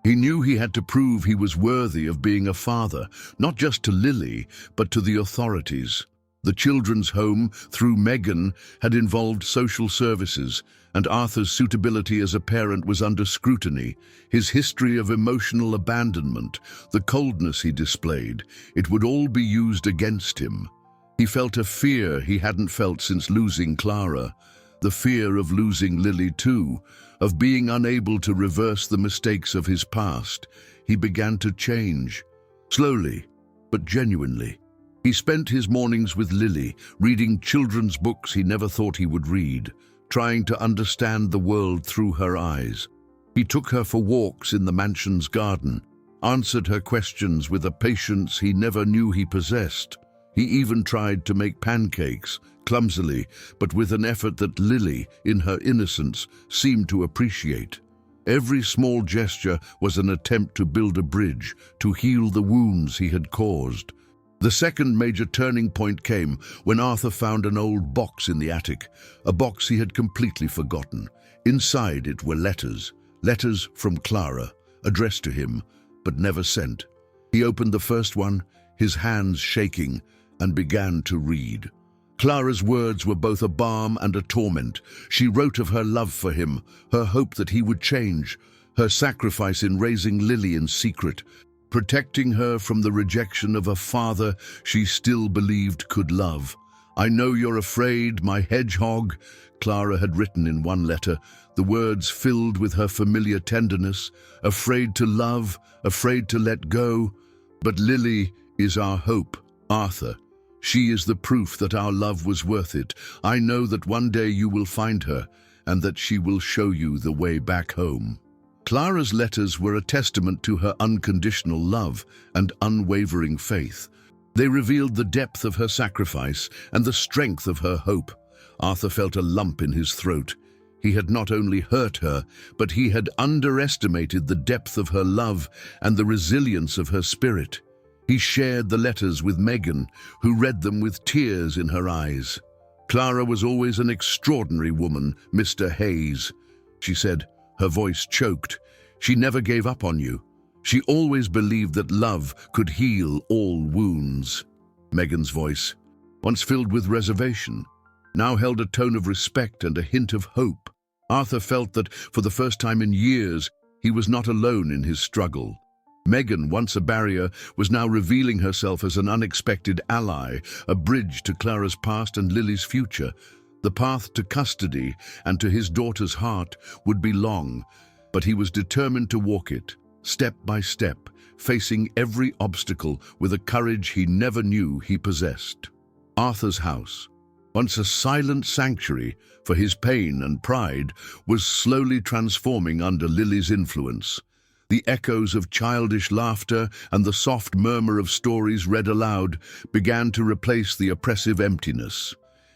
He knew he had to prove he was worthy of being a father, not just to Lily, but to the authorities. The children's home, through Megan, had involved social services, and Arthur's suitability as a parent was under scrutiny. His history of emotional abandonment, the coldness he displayed, it would all be used against him. He felt a fear he hadn't felt since losing Clara, the fear of losing Lily too, of being unable to reverse the mistakes of his past. He began to change, slowly, but genuinely. He spent his mornings with Lily, reading children's books he never thought he would read, trying to understand the world through her eyes. He took her for walks in the mansion's garden, answered her questions with a patience he never knew he possessed. He even tried to make pancakes, clumsily, but with an effort that Lily, in her innocence, seemed to appreciate. Every small gesture was an attempt to build a bridge, to heal the wounds he had caused. The second major turning point came when Arthur found an old box in the attic, a box he had completely forgotten. Inside it were letters from Clara, addressed to him, but never sent. He opened the first one, his hands shaking, and began to read. Clara's words were both a balm and a torment. She wrote of her love for him, her hope that he would change, her sacrifice in raising Lily in secret, protecting her from the rejection of a father she still believed could love. "I know you're afraid, my hedgehog," Clara had written in one letter, the words filled with her familiar tenderness, afraid to love, afraid to let go. "But Lily is our hope, Arthur. She is the proof that our love was worth it. I know that one day you will find her, and that she will show you the way back home." Clara's letters were a testament to her unconditional love and unwavering faith. They revealed the depth of her sacrifice and the strength of her hope. Arthur felt a lump in his throat. He had not only hurt her, but he had underestimated the depth of her love and the resilience of her spirit. He shared the letters with Megan, who read them with tears in her eyes. "Clara was always an extraordinary woman, Mr. Hayes," she said, her voice choked. "She never gave up on you. She always believed that love could heal all wounds." Megan's voice, once filled with reservation, now held a tone of respect and a hint of hope. Arthur felt that, for the first time in years, he was not alone in his struggle. Megan, once a barrier, was now revealing herself as an unexpected ally, a bridge to Clara's past and Lily's future. The path to custody and to his daughter's heart would be long, but he was determined to walk it, step by step, facing every obstacle with a courage he never knew he possessed. Arthur's house, once a silent sanctuary for his pain and pride, was slowly transforming under Lily's influence. The echoes of childish laughter and the soft murmur of stories read aloud began to replace the oppressive emptiness.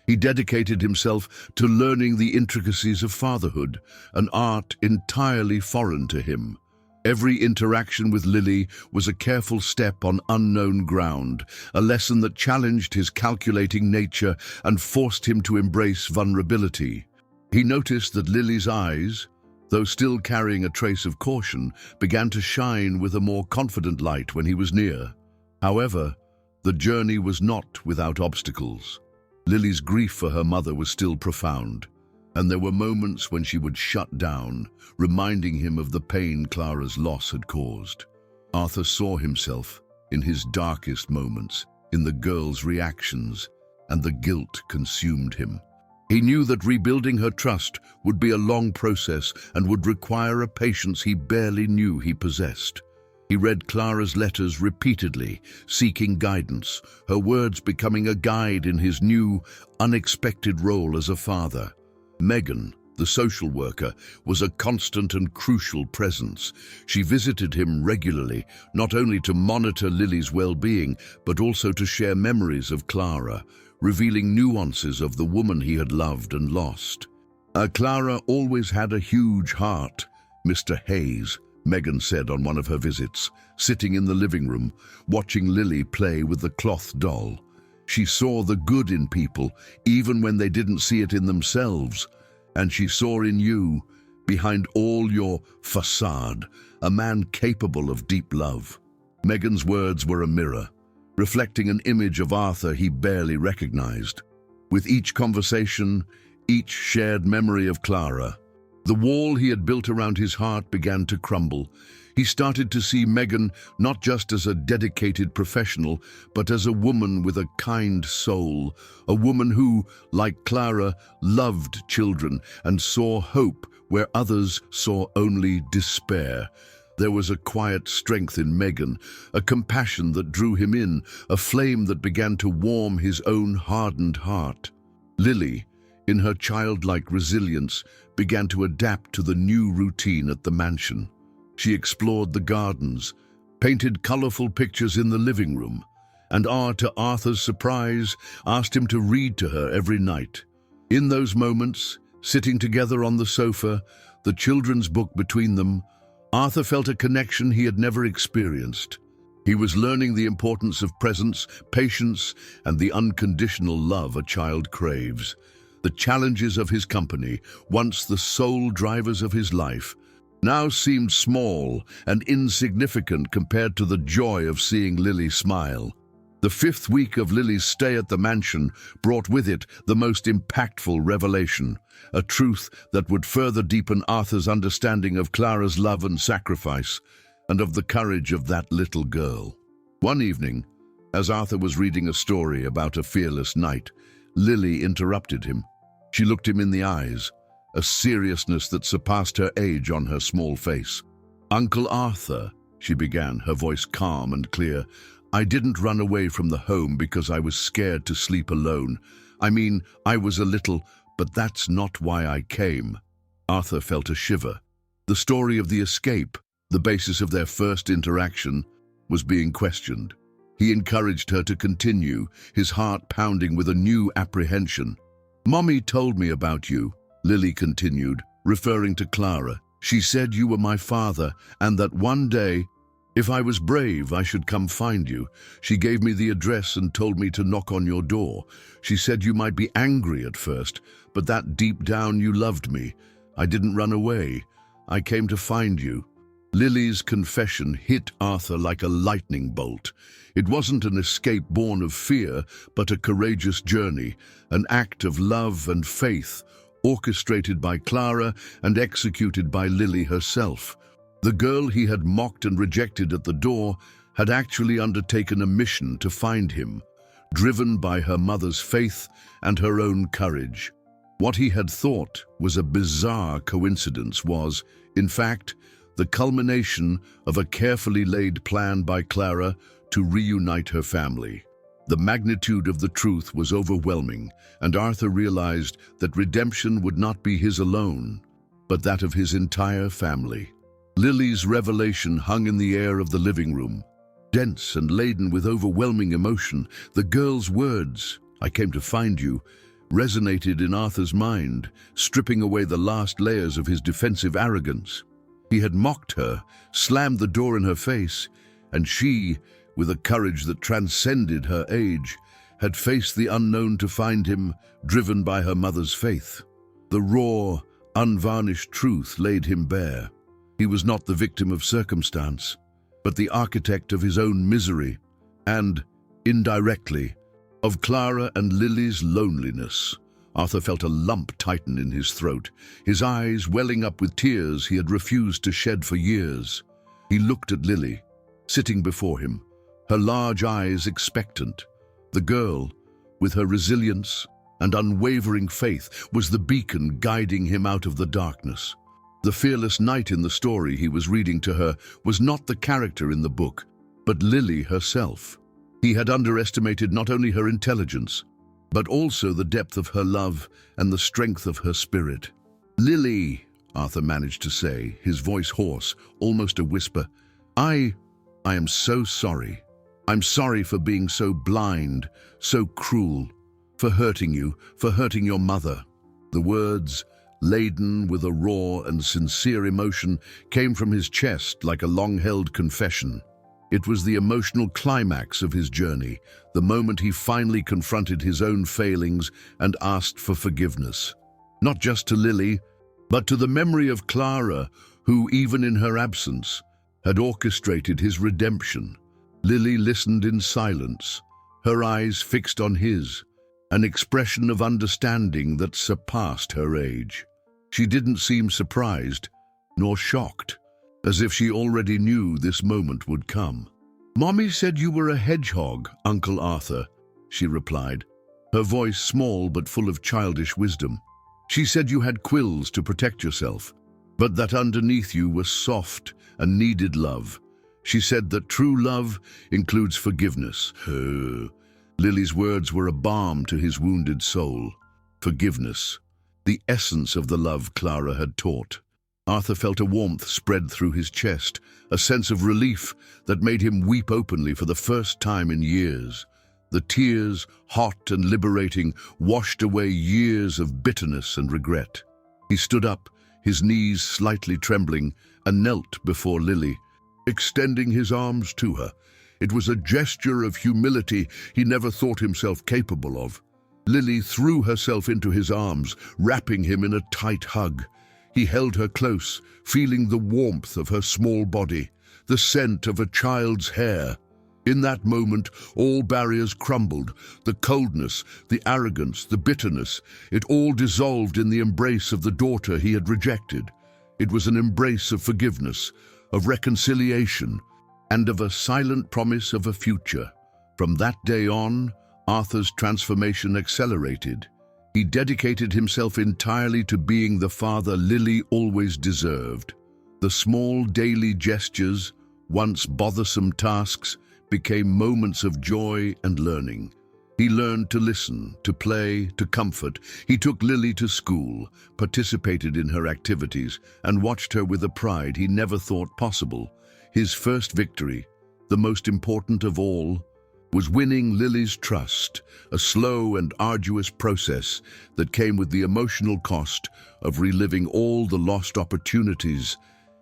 He dedicated himself to learning the intricacies of fatherhood, an art entirely foreign to him. Every interaction with Lily was a careful step on unknown ground, a lesson that challenged his calculating nature and forced him to embrace vulnerability. He noticed that Lily's eyes, though still carrying a trace of caution, began to shine with a more confident light when he was near. However, the journey was not without obstacles. Lily's grief for her mother was still profound, and there were moments when she would shut down, reminding him of the pain Clara's loss had caused. Arthur saw himself, in his darkest moments, in the girl's reactions, and the guilt consumed him. He knew that rebuilding her trust would be a long process and would require a patience he barely knew he possessed. He read Clara's letters repeatedly, seeking guidance, her words becoming a guide in his new, unexpected role as a father. Megan, the social worker, was a constant and crucial presence. She visited him regularly, not only to monitor Lily's well-being, but also to share memories of Clara, revealing nuances of the woman he had loved and lost. "Clara always had a huge heart, Mr. Hayes," Megan said on one of her visits, sitting in the living room, watching Lily play with the cloth doll. "She saw the good in people, even when they didn't see it in themselves. And she saw in you, behind all your facade, a man capable of deep love." Megan's words were a mirror, reflecting an image of Arthur he barely recognized. With each conversation, each shared memory of Clara, the wall he had built around his heart began to crumble. He started to see Megan not just as a dedicated professional, but as a woman with a kind soul, a woman who, like Clara, loved children and saw hope where others saw only despair. There was a quiet strength in Megan, a compassion that drew him in, a flame that began to warm his own hardened heart. Lily, in her childlike resilience, began to adapt to the new routine at the mansion. She explored the gardens, painted colorful pictures in the living room, and to Arthur's surprise, asked him to read to her every night. In those moments, sitting together on the sofa, the children's book between them, Arthur felt a connection he had never experienced. He was learning the importance of presence, patience, and the unconditional love a child craves. The challenges of his company, once the sole drivers of his life, now seemed small and insignificant compared to the joy of seeing Lily smile. The 5th week of Lily's stay at the mansion brought with it the most impactful revelation, a truth that would further deepen Arthur's understanding of Clara's love and sacrifice, and of the courage of that little girl. One evening, as Arthur was reading a story about a fearless knight, Lily interrupted him. She looked him in the eyes, a seriousness that surpassed her age on her small face. "Uncle Arthur," she began, her voice calm and clear, "I didn't run away from the home because I was scared to sleep alone. I mean, I was a little, but that's not why I came." Arthur felt a shiver. The story of the escape, the basis of their first interaction, was being questioned. He encouraged her to continue, his heart pounding with a new apprehension. "Mommy told me about you," Lily continued, referring to Clara. "She said you were my father, and that one day, if I was brave, I should come find you. She gave me the address and told me to knock on your door. She said you might be angry at first, but that deep down you loved me. I didn't run away. I came to find you." Lily's confession hit Arthur like a lightning bolt. It wasn't an escape born of fear, but a courageous journey, an act of love and faith, orchestrated by Clara and executed by Lily herself. The girl he had mocked and rejected at the door had actually undertaken a mission to find him, driven by her mother's faith and her own courage. What he had thought was a bizarre coincidence was, in fact, the culmination of a carefully laid plan by Clara to reunite her family. The magnitude of the truth was overwhelming, and Arthur realized that redemption would not be his alone, but that of his entire family. Lily's revelation hung in the air of the living room. Dense and laden with overwhelming emotion, the girl's words, "I came to find you," resonated in Arthur's mind, stripping away the last layers of his defensive arrogance. He had mocked her, slammed the door in her face, and she, with a courage that transcended her age, had faced the unknown to find him, driven by her mother's faith. The raw, unvarnished truth laid him bare. He was not the victim of circumstance, but the architect of his own misery, and, indirectly, of Clara and Lily's loneliness. Arthur felt a lump tighten in his throat, his eyes welling up with tears he had refused to shed for years. He looked at Lily, sitting before him, her large eyes expectant. The girl, with her resilience and unwavering faith, was the beacon guiding him out of the darkness. The fearless knight in the story he was reading to her was not the character in the book, but Lily herself. He had underestimated not only her intelligence, but also the depth of her love and the strength of her spirit. "Lily," Arthur managed to say, his voice hoarse, almost a whisper, I am so sorry. I'm sorry for being so blind, so cruel, for hurting you, for hurting your mother." The words, laden with a raw and sincere emotion, came from his chest like a long-held confession. It was the emotional climax of his journey, the moment he finally confronted his own failings and asked for forgiveness. Not just to Lily, but to the memory of Clara, who, even in her absence, had orchestrated his redemption. Lily listened in silence, her eyes fixed on his, an expression of understanding that surpassed her age. She didn't seem surprised, nor shocked, as if she already knew this moment would come. "Mommy said you were a hedgehog, Uncle Arthur," she replied, her voice small but full of childish wisdom. "She said you had quills to protect yourself, but that underneath you was soft and needed love. She said that true love includes forgiveness." Lily's words were a balm to his wounded soul. Forgiveness, the essence of the love Clara had taught. Arthur felt a warmth spread through his chest, a sense of relief that made him weep openly for the first time in years. The tears, hot and liberating, washed away years of bitterness and regret. He stood up, his knees slightly trembling, and knelt before Lily, extending his arms to her. It was a gesture of humility he never thought himself capable of. Lily threw herself into his arms, wrapping him in a tight hug. He held her close, feeling the warmth of her small body, the scent of a child's hair. In that moment, all barriers crumbled. The coldness, the arrogance, the bitterness, it all dissolved in the embrace of the daughter he had rejected. It was an embrace of forgiveness, of reconciliation, and of a silent promise of a future. From that day on, Arthur's transformation accelerated. He dedicated himself entirely to being the father Lily always deserved. The small daily gestures, once bothersome tasks, became moments of joy and learning. He learned to listen, to play, to comfort. He took Lily to school, participated in her activities, and watched her with a pride he never thought possible. His first victory, the most important of all, was winning Lily's trust, a slow and arduous process that came with the emotional cost of reliving all the lost opportunities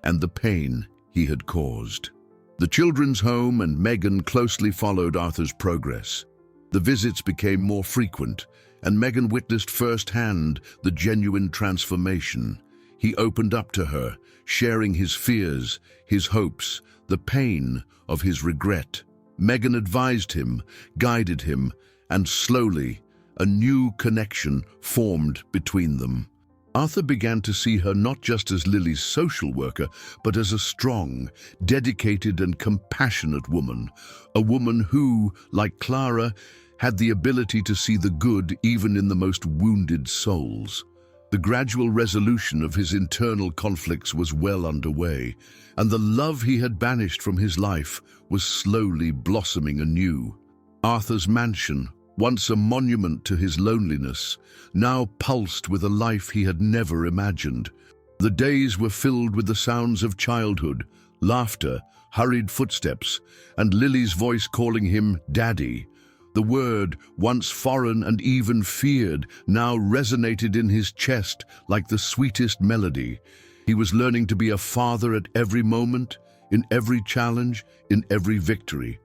and the pain he had caused. The children's home and Megan closely followed Arthur's progress. The visits became more frequent, and Megan witnessed firsthand the genuine transformation. He opened up to her, sharing his fears, his hopes, the pain of his regret. Megan advised him, guided him, and slowly, a new connection formed between them. Arthur began to see her not just as Lily's social worker, but as a strong, dedicated and compassionate woman, a woman who, like Clara, had the ability to see the good even in the most wounded souls. The gradual resolution of his internal conflicts was well underway, and the love he had banished from his life was slowly blossoming anew. Arthur's mansion, once a monument to his loneliness, now pulsed with a life he had never imagined. The days were filled with the sounds of childhood, laughter, hurried footsteps, and Lily's voice calling him Daddy. The word, once foreign and even feared, now resonated in his chest like the sweetest melody. He was learning to be a father at every moment, in every challenge, in every victory.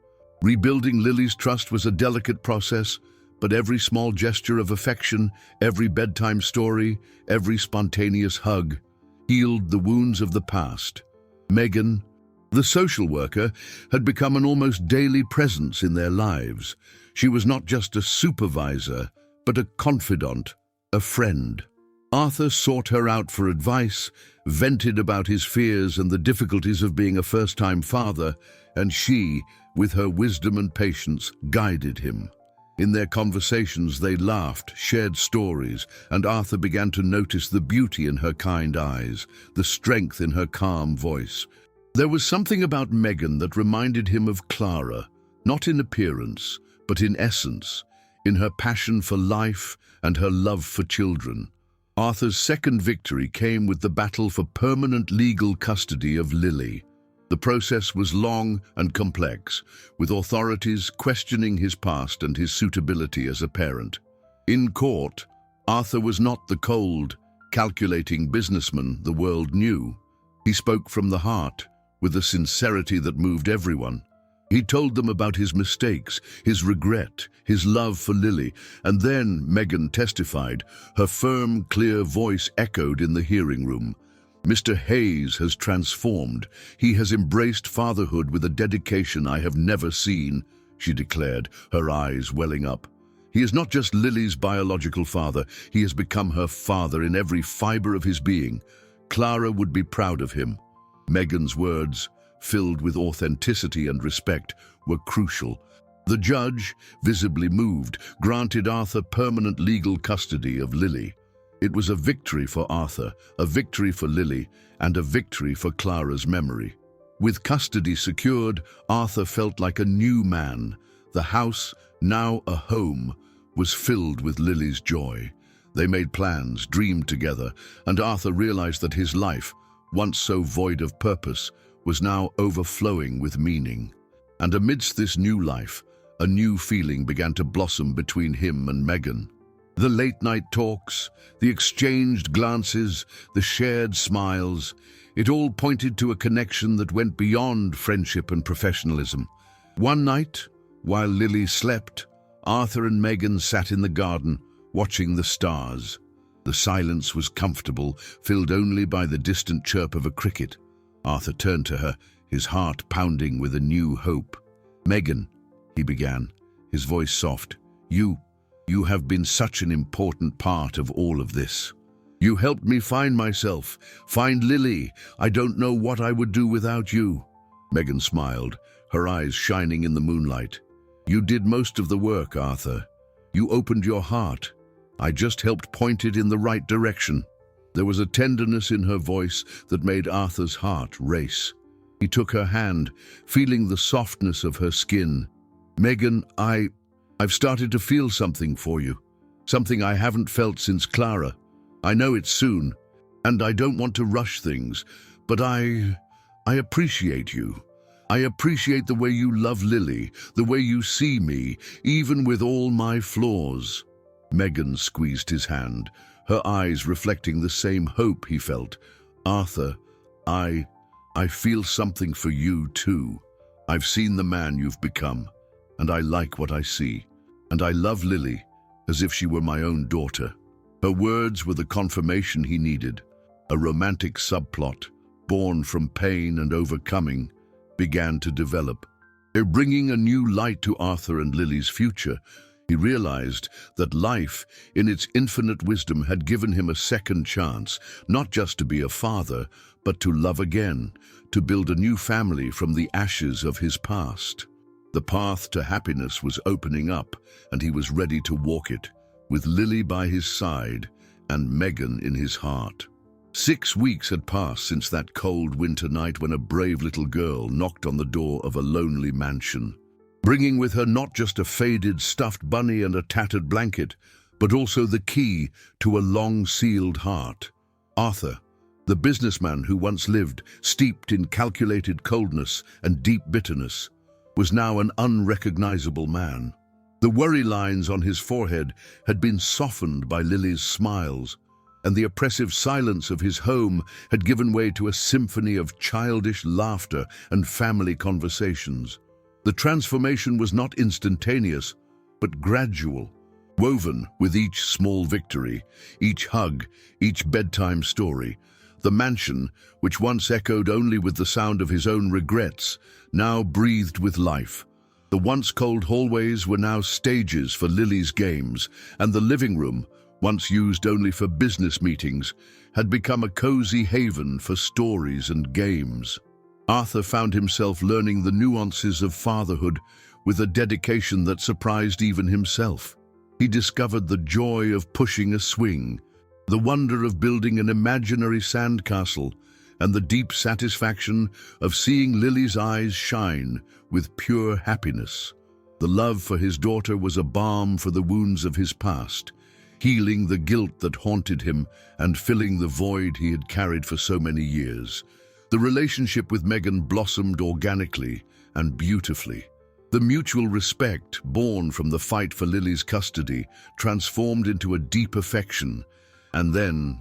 Rebuilding Lily's trust was a delicate process, but every small gesture of affection, every bedtime story, every spontaneous hug, healed the wounds of the past. Megan, the social worker, had become an almost daily presence in their lives. She was not just a supervisor, but a confidant, a friend. Arthur sought her out for advice, vented about his fears and the difficulties of being a first-time father, and she, with her wisdom and patience, guided him. In their conversations, they laughed, shared stories, and Arthur began to notice the beauty in her kind eyes, the strength in her calm voice. There was something about Megan that reminded him of Clara, not in appearance, but in essence, in her passion for life and her love for children. Arthur's second victory came with the battle for permanent legal custody of Lily. The process was long and complex, with authorities questioning his past and his suitability as a parent. In court, Arthur was not the cold, calculating businessman the world knew. He spoke from the heart, with a sincerity that moved everyone. He told them about his mistakes, his regret, his love for Lily, and then Megan testified. Her firm, clear voice echoed in the hearing room. Mr. Hayes has transformed. He has embraced fatherhood with a dedication I have never seen, she declared, her eyes welling up. He is not just Lily's biological father, he has become her father in every fiber of his being. Clara would be proud of him. Megan's words, filled with authenticity and respect, were crucial. The judge, visibly moved, granted Arthur permanent legal custody of Lily. It was a victory for Arthur, a victory for Lily, and a victory for Clara's memory. With custody secured, Arthur felt like a new man. The house, now a home, was filled with Lily's joy. They made plans, dreamed together, and Arthur realized that his life, once so void of purpose, was now overflowing with meaning. And amidst this new life, a new feeling began to blossom between him and Megan. The late-night talks, the exchanged glances, the shared smiles, it all pointed to a connection that went beyond friendship and professionalism. One night, while Lily slept, Arthur and Megan sat in the garden, watching the stars. The silence was comfortable, filled only by the distant chirp of a cricket. Arthur turned to her, his heart pounding with a new hope. "Megan," he began, his voice soft, You have been such an important part of all of this. You helped me find myself, find Lily. I don't know what I would do without you." Megan smiled, her eyes shining in the moonlight. "You did most of the work, Arthur. You opened your heart. I just helped point it in the right direction." There was a tenderness in her voice that made Arthur's heart race. He took her hand, feeling the softness of her skin. "Megan, I've started to feel something for you. Something I haven't felt since Clara. I know it's soon, and I don't want to rush things, but I appreciate you. I appreciate the way you love Lily, the way you see me, even with all my flaws." Megan squeezed his hand, her eyes reflecting the same hope he felt. "Arthur, I feel something for you too. I've seen the man you've become, and I like what I see. And I love Lily as if she were my own daughter." Her words were the confirmation he needed. A romantic subplot, born from pain and overcoming, began to develop. Bringing a new light to Arthur and Lily's future, he realized that life, in its infinite wisdom, had given him a second chance, not just to be a father, but to love again, to build a new family from the ashes of his past. The path to happiness was opening up, and he was ready to walk it, with Lily by his side and Megan in his heart. 6 weeks had passed since that cold winter night when a brave little girl knocked on the door of a lonely mansion, bringing with her not just a faded stuffed bunny and a tattered blanket, but also the key to a long-sealed heart. Arthur, the businessman who once lived, steeped in calculated coldness and deep bitterness, was now an unrecognizable man. The worry lines on his forehead had been softened by Lily's smiles, and the oppressive silence of his home had given way to a symphony of childish laughter and family conversations. The transformation was not instantaneous, but gradual, woven with each small victory, each hug, each bedtime story. The mansion, which once echoed only with the sound of his own regrets, now breathed with life. The once cold hallways were now stages for Lily's games, and the living room, once used only for business meetings, had become a cozy haven for stories and games. Arthur found himself learning the nuances of fatherhood with a dedication that surprised even himself. He discovered the joy of pushing a swing, the wonder of building an imaginary sandcastle, and the deep satisfaction of seeing Lily's eyes shine with pure happiness. The love for his daughter was a balm for the wounds of his past, healing the guilt that haunted him and filling the void he had carried for so many years. The relationship with Megan blossomed organically and beautifully. The mutual respect born from the fight for Lily's custody transformed into a deep affection, and then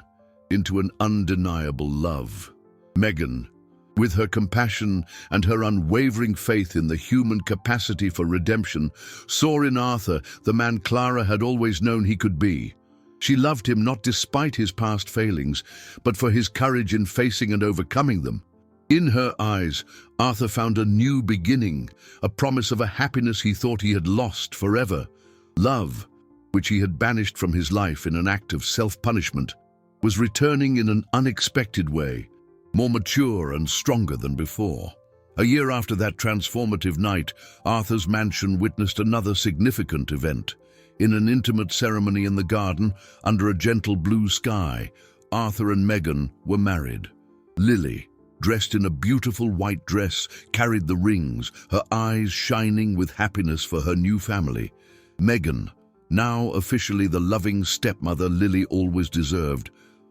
into an undeniable love. Megan, with her compassion and her unwavering faith in the human capacity for redemption, saw in Arthur the man Clara had always known he could be. She loved him not despite his past failings, but for his courage in facing and overcoming them. In her eyes, Arthur found a new beginning, a promise of a happiness he thought he had lost forever. Love, which he had banished from his life in an act of self-punishment, was returning in an unexpected way, more mature and stronger than before. A year after that transformative night, Arthur's mansion witnessed another significant event. In an intimate ceremony in the garden, under a gentle blue sky, Arthur and Meghan were married. Lily, dressed in a beautiful white dress, carried the rings, her eyes shining with happiness for her new family. Meghan, now officially the loving stepmother Lily always deserved,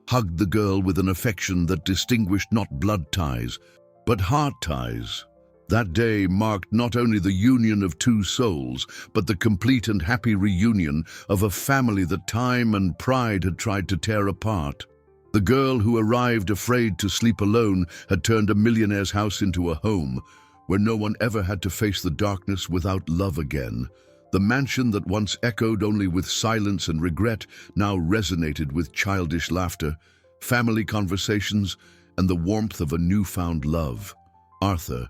hugged the girl with an affection that distinguished not blood ties, but heart ties. That day marked not only the union of two souls, but the complete and happy reunion of a family that time and pride had tried to tear apart. The girl who arrived afraid to sleep alone had turned a millionaire's house into a home, where no one ever had to face the darkness without love again. The mansion that once echoed only with silence and regret now resonated with childish laughter, family conversations, and the warmth of a newfound love. Arthur,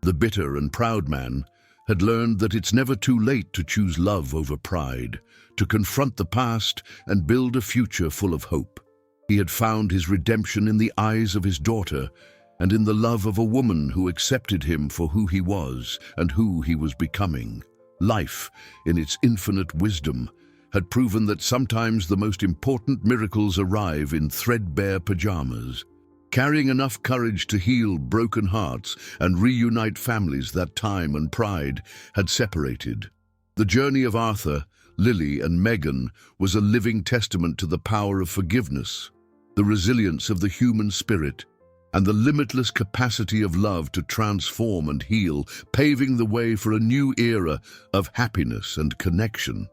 the bitter and proud man, had learned that it's never too late to choose love over pride, to confront the past and build a future full of hope. He had found his redemption in the eyes of his daughter and in the love of a woman who accepted him for who he was and who he was becoming. Life, in its infinite wisdom, had proven that sometimes the most important miracles arrive in threadbare pajamas. Carrying enough courage to heal broken hearts and reunite families that time and pride had separated. The journey of Arthur, Lily, and Meghan was a living testament to the power of forgiveness, the resilience of the human spirit, and the limitless capacity of love to transform and heal, paving the way for a new era of happiness and connection.